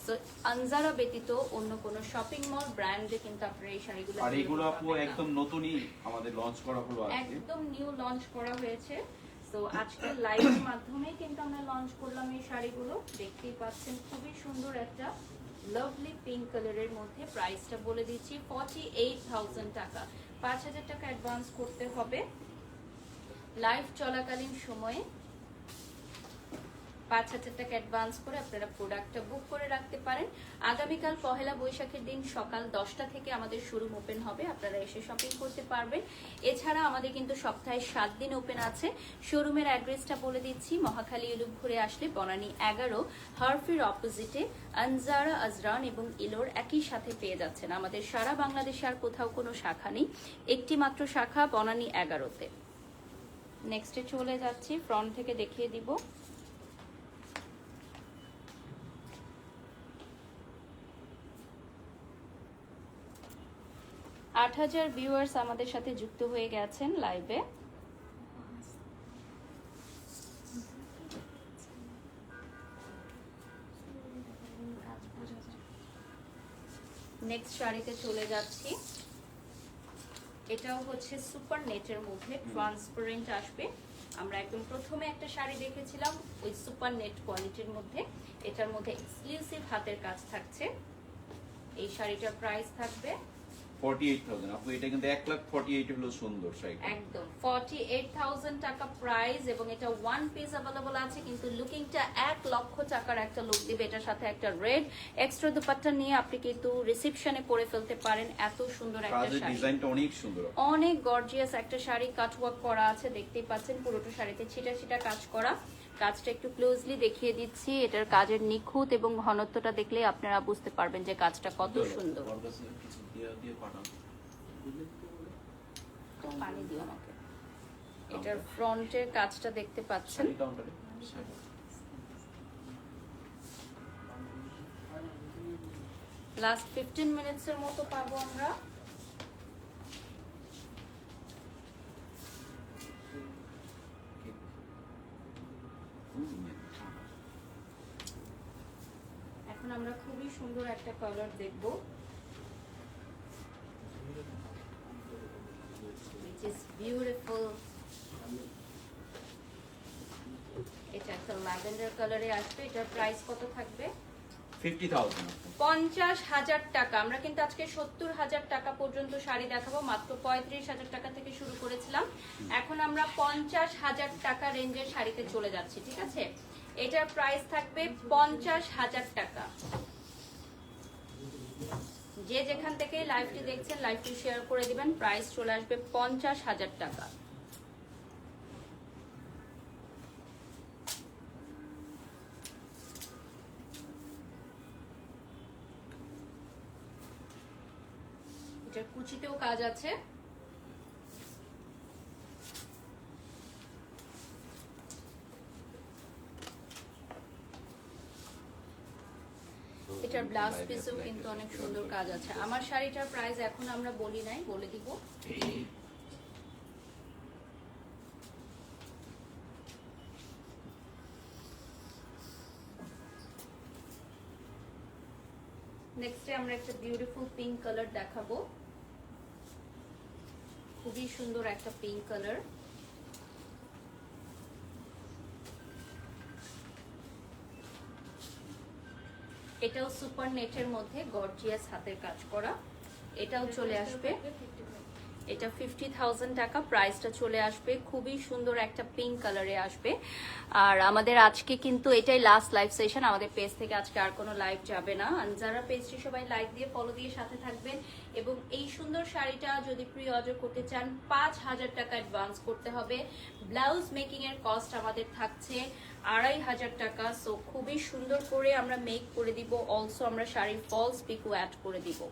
So Anjara ব্যতীত অন্য কোনো শপিং মল ব্র্যান্ডে কিন্তু আপনারা এই শাড়িগুলো, আর এগুলো আপু একদম নতুনই আমাদের লঞ্চ করা হলো আজকে, একদম নিউ লঞ্চ করা হয়েছে। সো আজকের লাইভের মাধ্যমে কিন্তু আমরা লঞ্চ করলাম এই শাড়িগুলো। দেখতেই পাচ্ছেন খুবই সুন্দর একটা লাভলি পিঙ্ক কালারের মধ্যে। প্রাইসটা বলে দিচ্ছি 48,000 টাকা। 5,000 টাকা অ্যাডভান্স করতে হবে লাইভ চলাকালীন সময়ে। 5,000 টাকা অ্যাডভান্স করে আপনারা প্রোডাক্টটা বুক করে রাখতে পারেন। আগামীকাল পহেলা বৈশাখের দিন সকাল 10টা থেকে আমাদের শোরুম ওপেন হবে, আপনারা এসে শপিং করতে পারবেন। এছাড়া আমাদের কিন্তু সপ্তাহে 7 দিন ওপেন আছে। শোরুমের অ্যাড্রেসটা বলে দিচ্ছি, মহাখালী ইলুপ ঘুরে আসলে বনানী 11 হারফির অপোজিটে আনজারা, আজরান এবং ইলোর একই সাথে পেয়ে যাচ্ছেন। আমাদের সারা বাংলাদেশে আর কোথাও কোনো শাখা নেই, একটি মাত্র শাখা বনানী 11তে। নেক্সটে চলে যাচ্ছি, ফ্রন্ট থেকে দেখিয়ে দিব। আট 8,000 ভিউয়ার্স আমাদের সাথে যুক্ত হয়ে গেছেন লাইভে। নেক্সট শাড়িতে চলে যাচ্ছি। এটাও হচ্ছে সুপার নেটের মধ্যে, ট্রান্সপারেন্ট আসবে। আমরা একদম প্রথমে একটা শাড়ি দেখেছিলাম ওই সুপার নেট কোয়ালিটির মধ্যে। এটার মধ্যে এক্সক্লুসিভ হাতের কাজ থাকছে। এই শাড়িটার প্রাইস থাকবে 48,000। আপু এটা কিন্তু 1,48,000 হলো সুন্দর শাড়িটা, একদম 48,000 টাকা প্রাইস। এবং এটা ওয়ান পিস अवेलेबल আছে, কিন্তু লুকিংটা 1 লক্ষ টাকার একটা লুক দিবে। এটার সাথে একটা রেড এক্সট্রা দুপাট্টা নিয়ে আপনি কিন্তু রিসেপশনে পরে ফেলতে পারেন। এত সুন্দর একটা কাজের শাড়ি, ডিজাইনটা অনেক সুন্দর, অনেক গর্জিয়াস একটা শাড়ি। কাটওয়ার্ক করা আছে, দেখতেই পাচ্ছেন পুরোটা শাড়িতে ছিটা ছিটা কাজ করা। কাজটা একটু ক্লোজলি দেখিয়ে দিচ্ছি। এটার কাজের নিখুঁত এবং ঘনত্বটা দেখলে আপনারা বুঝতে পারবেন যে কাজটা কত সুন্দর। তো পানি দিও আমাকে। এটার ফ্রন্টের কাজটা দেখতে পাচ্ছেন। শাড়ি কাউন্টারে শাড়ি। লাস্ট 15 মিনিটসের মতো পাবো আমরা। এখন আমরা খুবই সুন্দর একটা কালার দেখব, which is beautiful. এটা একটা ল্যাভেন্ডার কালারে আসবে। এটার প্রাইস কত থাকবে? 50,000। 50,000 টাকা। আমরা কিন্তু আজকে 70,000 টাকা পর্যন্ত শাড়ি দেখাবো, মাত্র 35,000 টাকা থেকে শুরু করেছিলাম। এখন আমরা 50,000 টাকা রেঞ্জের শাড়িতে চলে যাচ্ছি, ঠিক আছে? এটার প্রাইস থাকবে 50,000 টাকা। যে যেখান থেকে লাইভটি দেখছেন লাইভটি শেয়ার করে দিবেন। প্রাইস চলে আসবে 50,000 টাকা। এটার কুচিতেও কাজ আছে। এটার ব্লাউজ পিসেও কিন্তু অনেক সুন্দর কাজ আছে। আমার শাড়িটার প্রাইস এখন আমরা বলি নাই, বলে দিব। নেক্সটে আমরা একটা বিউটিফুল পিঙ্ক কালার দেখাবো, খুবই সুন্দর একটা পিঙ্ক কালার। এটাও সুপার নেটের মধ্যে গর্জিয়াস হাতের কাজ করা। এটাও চলে আসবে, এটা 50,000 টাকা। প্রাইসটা চলে আসবে, খুবই সুন্দর একটা পিঙ্ক কালারে আসবে। আর আমাদের আজকে কিন্তু এটাই লাস্ট লাইভ সেশন। আমাদের পেজ থেকে আজকে আর কোনো লাইভ যাবে না। যারা পেজটি সবাই লাইক দিয়ে ফলো দিয়ে সাথে থাকবেন, এবং এই সুন্দর শাড়িটা যদি প্রি অর্ডার করতে চান 5,000 টাকা অ্যাডভান্স করতে হবে। ব্লাউজ মেকিং এর কস্ট আমাদের থাকছে 2,500 টাকা। সো খুবই সুন্দর করে আমরা মেক করে দিব। অলসো আমরা শাড়ির ফলস পিকও অ্যাড করে দিব।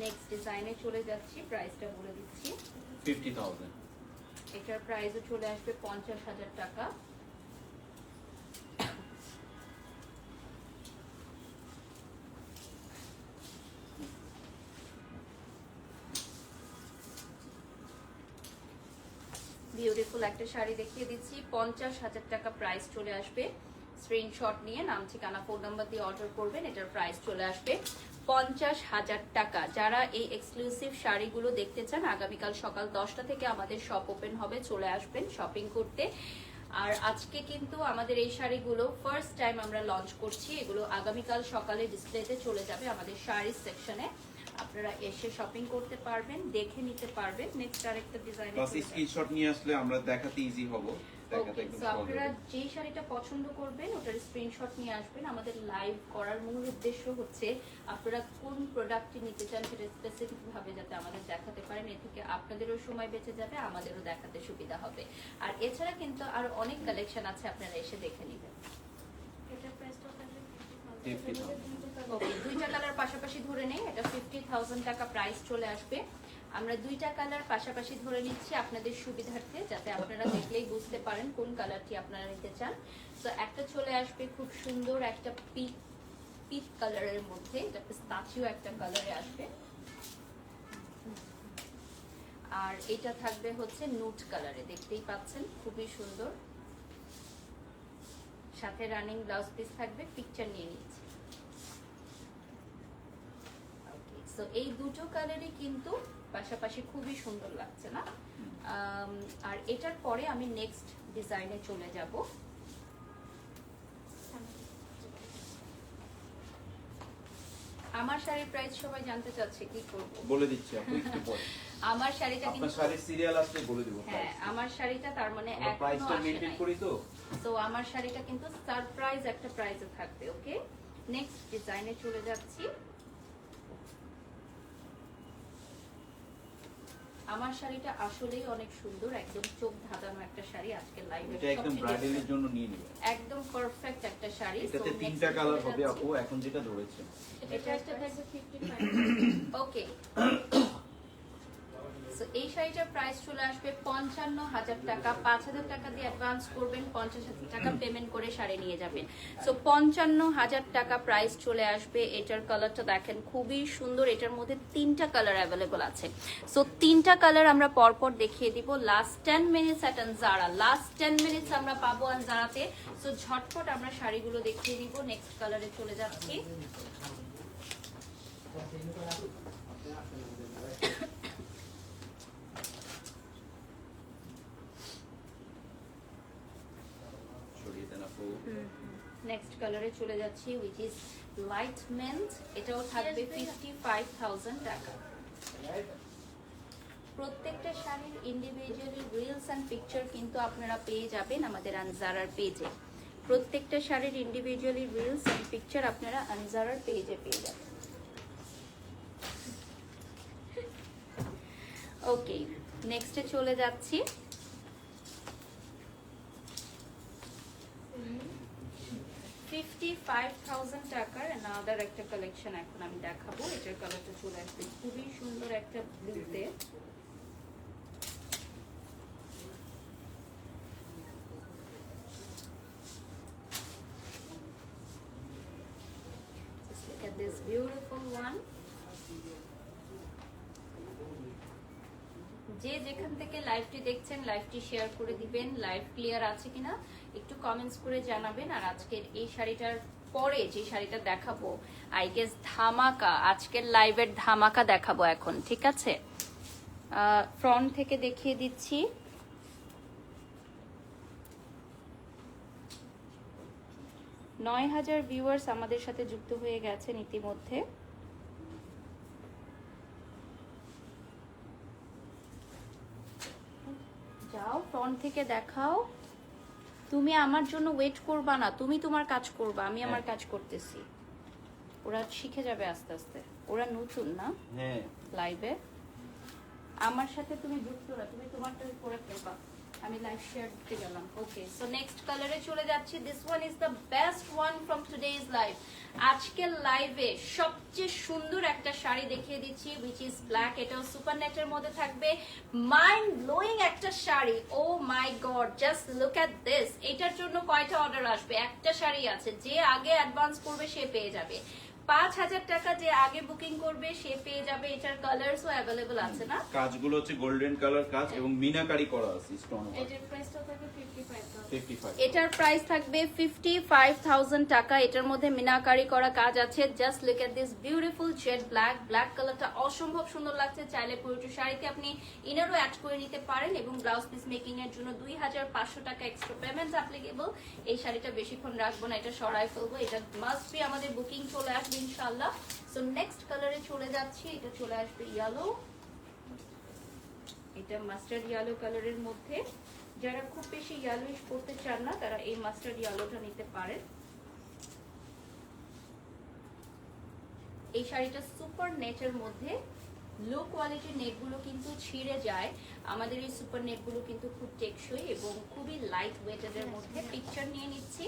নেক্সট ডিজাইনে চলে যাচ্ছি, প্রাইসটা বলে দিচ্ছি। 50,000। এটার প্রাইসও চলে আসবে 50,000 টাকা। বিউটিফুল একটা শাড়ি দেখিয়ে দিচ্ছি, 50,000 টাকা প্রাইস চলে আসবে। স্ক্রিনশট নিয়ে নাম ঠিকানা ফোন নাম্বার দিয়ে অর্ডার করবেন। এটার প্রাইস চলে আসবে 50,000 টাকা। যারা এই এক্সক্লুসিভ শাড়িগুলো দেখতে চান, আগামীকাল সকাল 10টা থেকে আমাদের শপ ওপেন হবে, চলে আসবেন শপিং করতে। আর আজকে কিন্তু আমাদের এই শাড়িগুলো ফার্স্ট টাইম আমরা লঞ্চ করছি। এগুলো আগামীকাল সকালে ডিসপ্লেতে চলে যাবে আমাদের শাড়ি সেকশনে। আপনারা এসে শপিং করতে পারবেন, দেখে নিতে পারবেন। নেক্সট আরেকটা ডিজাইন, প্লাস স্ক্রিনশট নিয়ে আসলে আমরা দেখাতে ইজি হবে, দেখাতে ওকে। একদম সো সহজ আপনারা হবে। যেই শাড়িটা পছন্দ করবেন ওটার স্ক্রিনশট নিয়ে আসবেন। আমাদের লাইভ করার মূল উদ্দেশ্য হচ্ছে আপনারা কোন প্রোডাক্টটি নিতে চান সেটা স্পেসিফিক ভাবে যাতে আমাদের দেখাতে পারেন। এ থেকে আপনাদেরও সময় বেঁচে যাবে, আমাদেরও দেখাতে সুবিধা হবে। আর এছাড়া কিন্তু আরো অনেক কালেকশন আছে, আপনারা এসে দেখে নেবেন। এটার প্রাইসটা থাকবে 50,000। ওকে, দুইটা কালার পাশাপাশি ধরে নেই, এটা 50,000 টাকা প্রাইস চলে আসবে। আমরা দুইটা কালার পাশাপাশি ধরে নিচ্ছি আপনাদের সুবিধার্থে, যাতে আপনারা দেখলেই বুঝতে পারেন কোন কালারটি আপনারা নিতে চান। তো একটা চলে আসবে খুব সুন্দর একটা পিচ কালারের মধ্যে, এটা পিস্তাচিও একটা কালারে আসবে। আর এটা থাকবে হচ্ছে নুট কালারে, দেখতেই পাচ্ছেন খুবই সুন্দর। সাথে রানিং ব্লাউজ পিস থাকবে, পিকচার নিয়ে নিচ্ছি। তো এই দুটো কালারই কিন্তু পাশাপাশি খুবই সুন্দর লাগছে না? আর এটার পরে আমি নেক্সট ডিজাইনে চলে যাব। আমার শাড়ির প্রাইস সবাই জানতে চাচ্ছে, কি করব বলে দিচ্ছি আপনি একটু পরে। আমার শাড়িটা আপনার কিন্তু, শাড়ির সিরিয়াল আসলে বলে দিব। হ্যাঁ আমার শাড়িটা তার মানে আমরা এখনো প্রাইসটা আসে মেইনটেইন নাই। করি তো। তো আমার শাড়িটা কিন্তু সারপ্রাইজ একটা প্রাইসে থাকবে। ওকে, নেক্সট ডিজাইনে চলে যাচ্ছি। আমার শাড়িটা আসলেই অনেক সুন্দর, একদম চোখ ধাঁধানো একটা শাড়ি। আজকে লাইভে এটা একদম ব্রাইডালের জন্য নিয়ে নিবে, একদম পারফেক্ট একটা শাড়ি। এটাতে তিনটা কালার হবে আপু, এখন যেটা ধরেছে এটা একটা থাকবে 55। ওকে, সো এই শাড়িটার প্রাইস চলে আসবে 55,000 টাকা। 5,000 টাকা দিয়ে অ্যাডভান্স করবেন, 50,000 টাকা পেমেন্ট করে শাড়ি নিয়ে যাবেন। সো 55,000 টাকা প্রাইস চলে আসবে। এটার কালারটা দেখেন খুবই সুন্দর, এটার মধ্যে 3টা কালার অ্যাভেলেবল আছে। সো 3টা কালার আমরা পরপর দেখিয়ে দিব। Last 10 minutes at Anjara, last 10 minutes আমরা পাবো আনজারাতে। সো ঝটপট আমরা শাড়িগুলো দেখিয়ে দিব। নেক্সট কালারে চলে যাচ্ছি। নেক্সট কালারে চলে যাচ্ছি, উইচ ইজ লাইট মেন্ট। এটাও থাকবে 55,000 টাকা। প্রত্যেকটা শাড়ির ইন্ডিভিজুয়ালি রিলস অ্যান্ড পিকচার কিন্তু আপনারা পেয়ে যাবেন আমাদের আনজারার পেজে। প্রত্যেকটা শাড়ির ইন্ডিভিজুয়ালি রিলস অ্যান্ড পিকচার আপনারা আনজারার পেজে পেয়ে যাবেন। ওকে, নেক্সটে চলে যাচ্ছি। $55,000 টাকার আনাদার একটা কালেকশন এখন আমি দেখাবো। এটার কালারটা চলে আসবে খুবই সুন্দর একটা ব্লুতে। Just look at this beautiful one. যে যেখান থেকে লাইভটি দেখছেন লাইভটি শেয়ার করে দিবেন। লাইভ ক্লিয়ার আছে কিনা একটু কমেন্টস করে জানাবেন। আর আজকের এই শাড়িটার পরে যে শাড়িটা দেখাবো, আই গেস ধামাকা, আজকের লাইভের ধামাকা দেখাবো এখন, ঠিক আছে? ফ্রন্ট থেকে দেখিয়ে দিচ্ছি। নয় হাজার ভিউয়ার্স আমাদের সাথে যুক্ত হয়ে গেছেন ইতিমধ্যে। যাও ফ্রন্ট থেকে দেখাও। তুমি আমার জন্য ওয়েট করবা না, তুমি তোমার কাজ করবা, আমি আমার কাজ করতেছি। ওরা শিখে যাবে আস্তে আস্তে, ওরা নতুন না লাইভে। আমার সাথে তুমি যুক্ত না, তুমি তোমারটা করে ফেলবা, আমি লাইভ শেয়ার দিতে গেলাম। ওকে, সো নেক্সট কালারে চলে যাচ্ছি। This one is the best one from today's live. আজকের লাইভে সবচেয়ে সুন্দর একটা শাড়ি দেখিয়ে দিচ্ছি, উইচ ইজ ব্ল্যাক। এটাও সুপার নেটের মধ্যে থাকবে। মাইন্ড ব্লোয়িং একটা শাড়ি, oh my god, just look at this. এটার জন্য কয়টা অর্ডার আসবে? একটা শাড়ি আছে, যে আগে অ্যাডভান্স করবে সে পেয়ে যাবে। 5,000 টাকা যে আগে বুকিং করবে সে পেয়ে যাবে। এটার কালারসও অ্যাভেলেবল আছে না? কাজগুলো হচ্ছে গোল্ডেন কালার কাজ এবং মিনাকারি করা আছে স্টোন। এটার প্রাইসটা থাকবে 55,000। 55। এটার প্রাইস থাকবে 55,000 টাকা। এটার মধ্যে মিনাকারি করা কাজ আছে। Just look at this beautiful jet black. Black কালারটা অসম্ভব সুন্দর লাগছে। চাইলে পুরোটা শাড়িতে আপনি ইনারও অ্যাড করে নিতে পারেন এবং ব্লাউজ পিস মেকিং এর জন্য 2,500 টাকা এক্সট্রা পেমেন্ট অ্যাপ্লিকেবল। এই শাড়িটা বেশিক্ষণ রাখবো না, এটা সরাই ফেলবো। এটা মাস্ট বি আমাদের বুকিং চলে আসবে ইনশাআল্লাহ। সো নেক্সট কালারে চলে যাচ্ছি। এটা চলে আসবে ইয়েলো। এটা মাস্টার্ড ইয়েলো কালারের মধ্যে। যারা খুব বেশি ইয়েলোইশ করতে চান না তারা এই মাস্টার্ড ইয়েলোটা নিতে পারেন। এই শাড়িটা সুপার নেটের মধ্যে। লো কোয়ালিটির নেটগুলো কিন্তু ছিঁড়ে যায়, আমাদের এই সুপার নেটগুলো কিন্তু খুব টেকসই এবং খুবই লাইট ওয়েটের মধ্যে। পিকচার নিয়ে নিচ্ছি।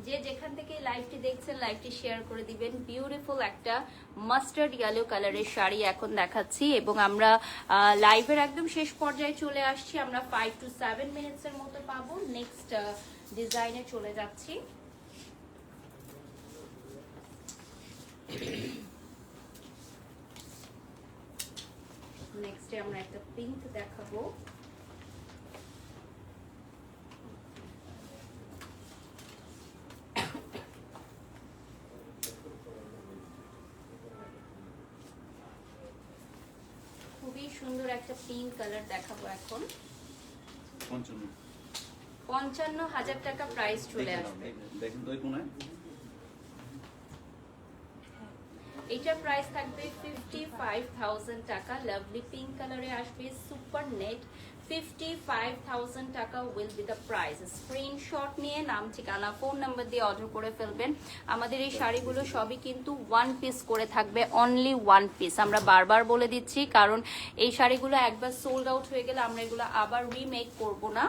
যে যেখান থেকে লাইভটি দেখছেন লাইভটি শেয়ার করে দিবেন। বিউটিফুল একটা মাস্টার্ড ইয়েলো কালারের শাড়ি এখন দেখাচ্ছি এবং আমরা লাইভের একদম শেষ পর্যায়ে চলে আসছি। আমরা 5 to 7 মিনিটসের মতো পাবো। নেক্সট ডিজাইনে চলে যাচ্ছি। নেক্সটে আমরা একটা পিঙ্ক দেখাবো। খুবই সুন্দর একটা পিঙ্ক কালার দেখাবো এখন। 55,000 টাকা প্রাইস চলে আসবে। দেখেন তো এই কোণায় এটার প্রাইস থাকবে 55,000 টাকা। লাভলি পিঙ্ক কালারে আসবে। সুপার নেট 55,000 টাকা will be the price. Screenshot নিয়ে নাম, ঠিকানা, ফোন নাম্বার দিয়ে অর্ডার করে ফেলবেন। আমাদের এই শাড়িগুলো সবই কিন্তু ওয়ান পিস করে থাকবে, অনলি ওয়ান পিস। আমরা বারবার বলে দিচ্ছি, কারণ এই শাড়িগুলো একবার সোল্ড আউট হয়ে গেলে আমরা এগুলো আবার রিমেক করব না,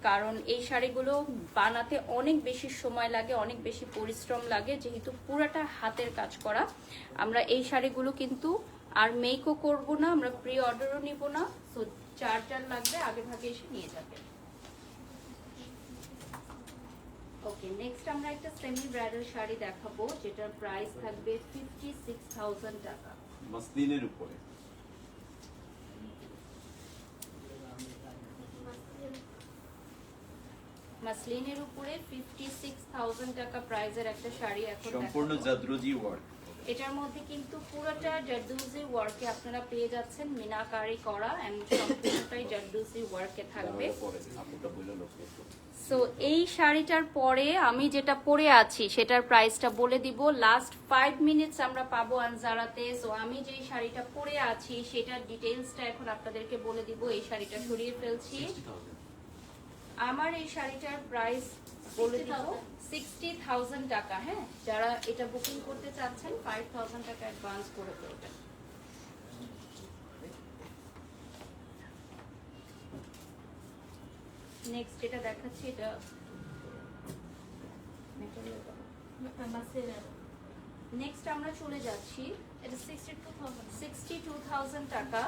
কারণ এই শাড়িগুলো বানাতে অনেক বেশি সময় লাগে, অনেক বেশি পরিশ্রম লাগে, যেহেতু পুরাটা হাতের কাজ করা। আমরা এই শাড়িগুলো কিন্তু আর মেকও করব না, আমরা প্রি অর্ডারও নিব না। সো চার লাগবে, আগে ভাগে এসে নিয়ে যাবে। ওকে, নেক্সট আমরা একটা সেমি ব্রাইডাল শাড়ি দেখাবো, যেটার প্রাইস থাকবে 56,000 টাকা। মাসলিনের উপরে মাসলিনের উপরে 56,000 টাকা প্রাইজের একটা শাড়ি এখন সম্পূর্ণ দেখাবো। জাদরুজি ওয়ার্ক। এটার মধ্যে কিন্তু পুরোটা জারদৌজি ওয়ার্কে আপনারা পেয়ে যাচ্ছেন, মিনাকারি করা, এন্ড সম্পূর্ণটাই জারদৌজি ওয়ার্কে থাকবে। সো এই শাড়িটার পরে আমি যেটা পরে আছি সেটার প্রাইসটা বলে দিব। লাস্ট 5 মিনিটস আমরা পাবো আনজারাতে। সো আমি যে শাড়িটা পরে আছি সেটার ডিটেইলসটা এখন আপনাদেরকে বলে দিব। এই শাড়িটা সরিয়ে ফেলছি। আমার এই শাড়িটার প্রাইস বলে দিব 60,000 টাকা। হ্যাঁ, যারা এটা বুকিং করতে চাচ্ছেন 5,000 টাকা অ্যাডভান্স করে দেবেন। নেক্সট যেটা দেখাচ্ছি, এটা নেক্সট আমরা চলে যাচ্ছি, এটা 62,000 টাকা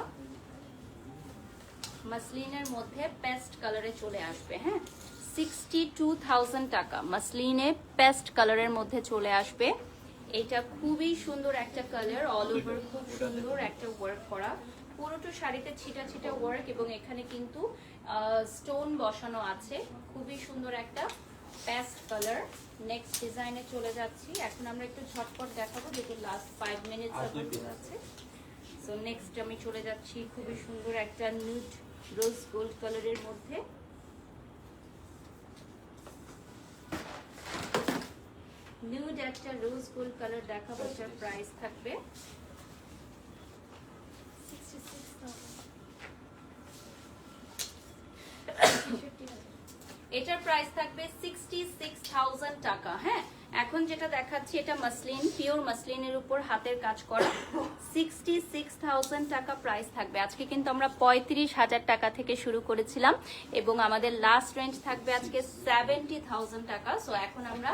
মাসলিনের মধ্যে পেস্ট কালারে চলে আসবে। হ্যাঁ, 62,000 টাকা মাসলিনে পেস্ট কালারের মধ্যে চলে আসবে। এটা খুবই সুন্দর একটা কালার, অল ওভার খুব সুন্দর একটা ওয়ার্ক করা, পুরোটা শাড়িতে ছিটা ছিটা ওয়ার্ক, এবং এখানে কিন্তু স্টোন বসানো আছে। খুবই সুন্দর একটা পেস্ট কালার। নেক্সট ডিজাইনে চলে যাচ্ছি। এখন আমরা একটু ঝটপট দেখাবো, যেহেতু লাস্ট 5 মিনিটস আছে। সো নেক্সট আমি চলে যাচ্ছি খুবই সুন্দর একটা নিউড রোজ গোল্ড কালারের মধ্যে। নিউড একটা রোজ গোল্ড কালার দেখাবো, যার প্রাইস থাকবে 66,000। এটার প্রাইস থাকবে 66,000 টাকা। হ্যাঁ, এখন যেটা দেখাচ্ছি এটা মাসলিন, পিওর মাসলিনের উপর হাতের কাজ করা, 66,000 টাকা প্রাইস থাকবে। আজকে কিন্তু আমরা 35,000 টাকা থেকে শুরু করেছিলাম, এবং আমাদের লাস্ট রেঞ্জ থাকবে আজকে 70,000 টাকা। সো এখন আমরা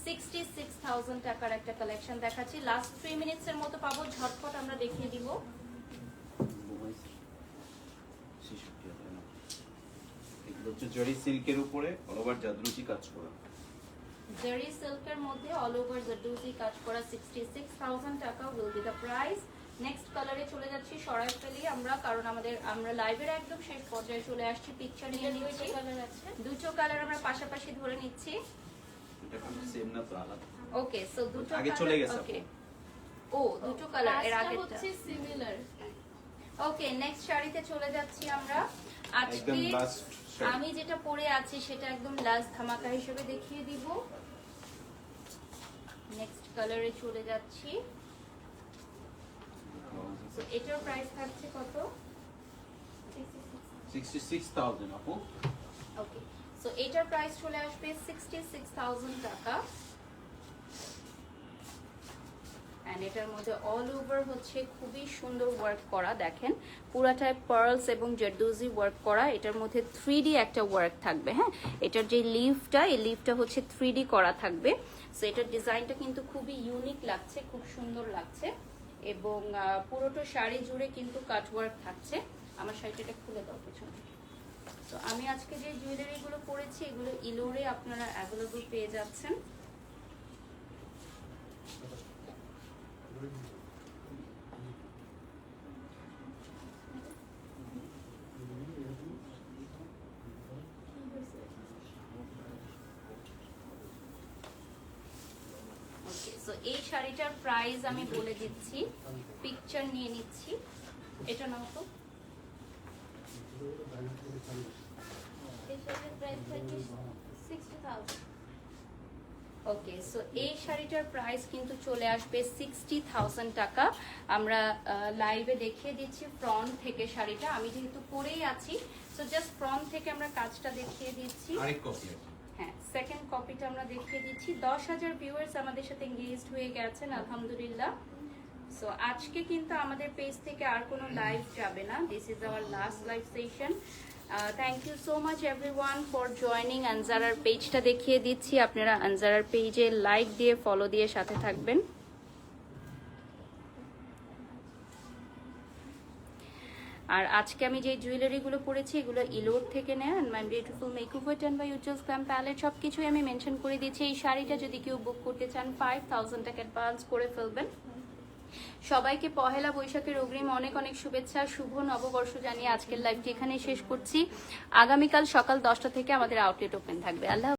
66,000 টাকার একটা কালেকশন দেখাচ্ছি। লাস্ট 3 মিনিটস এর মতো পাবো, ঝটপট আমরা দেখিয়ে দিব। জরি সিল্কের উপরে অল ওভার জাদরুজি কাজ করা, জরি সিল্কের মধ্যে অল ওভার জারদৌজি কাজ করা, 66,000 টাকা will be the price. Next কালারে চলে যাচ্ছি, সরাই ফেলি আমরা, কারণ আমরা লাইভের একদম শেষ পর্যায়ে চলে আসছি। পিকচার নিয়ে নিচ্ছি, দুটো কালার আমরা পাশাপাশি ধরে নিচ্ছি। এটা কিন্তু সেম না, তো আলাদা। ওকে, সো দুটো আগে চলে গেছে। ওকে, ও দুটো কালার, এর আগেরটা হচ্ছে সিমিলার। ওকে, নেক্সট শাড়িতে চলে যাচ্ছি আমরা। আজকে একদম লাস্ট আমি যেটা পরে আছি সেটা একদম লাস্ট ধামাকা হিসেবে দেখিয়ে দিব। নেক্সট কালারে চলে যাচ্ছি। তো এটার প্রাইস থাকছে কত? 66,000 আপু। ওকে, সো এটার প্রাইস চলে আসবে 66,000 টাকা। এন্ড এটার মধ্যে অল ওভার হচ্ছে খুবই সুন্দর ওয়ার্ক করা, দেখেন পুরাটাই পার্লস এবং জারদৌজি ওয়ার্ক করা। এটার মধ্যে 3D একটা ওয়ার্ক থাকবে। হ্যাঁ, এটার যে লিফটা, এই লিফটা হচ্ছে 3D করা থাকবে। সো এটার ডিজাইনটা কিন্তু খুবই ইউনিক লাগছে, খুব সুন্দর লাগছে, এবং পুরোটা শাড়ি জুড়ে কিন্তু কাট ওয়ার্ক থাকছে। আমার শাড়িটা খুলে দাও পেছন থেকে। তো আমি আজকে যে জুয়েলারিগুলো পরেছি এগুলো ইলোরে আপনারা অ্যাভেলেবল পেয়ে যাচ্ছেন। সো এই শাড়িটার প্রাইস আমি বলে দিচ্ছি, পিকচার নিয়ে নিচ্ছি। এটা নাও তো। এই শাড়ির প্রাইস থাকবে 60,000। ওকে, সো এই শাড়িটার প্রাইস কিন্তু চলে আসবে 60,000 টাকা। আমরা লাইভে দেখিয়ে দিচ্ছি ফ্রন্ট থেকে শাড়িটা, আমি যেহেতু পরেই আছি সো জাস্ট ফ্রন্ট থেকে আমরা কাজটা দেখিয়ে দিচ্ছি। আরেক কপি আছে। হ্যাঁ, সেকেন্ড কপিটা আমরা দেখিয়ে দিচ্ছি। 10,000 ভিউয়ার্স আমাদের সাথে এঙ্গেজড হয়ে গেছেন আলহামদুলিল্লাহ। সো আজকে কিন্তু আমাদের পেজ থেকে আর কোনো লাইভ যাবে না। This is our last live session. Thank you so much everyone for joining. আনজারার পেজটা দেখিয়ে দিচ্ছি, আপনারা আনজারার পেজে লাইক দিয়ে ফলো দিয়ে সাথে থাকবেন। আর আজকে আমি যে জুয়েলারিগুলো পরেছি এগুলো ইলোর থেকে নেয়। And my beautiful makeover done by Ujjwal glam palette, সব কিছুই আমি মেনশন করে দিচ্ছি। এই শাড়িটা যদি কেউ বুক করতে চান 5,000 টাকা অ্যাডভান্স করে ফেলবেন। সবাইকে পহেলা বৈশাখের অগ্রিম অনেক অনেক শুভেচ্ছা, শুভ নববর্ষ জানিয়ে আজকের লাইভটি এখানেই শেষ করছি। আগামীকাল সকাল 10টা থেকে আমাদের আউটলেট ওপেন থাকবে। আল্লাহ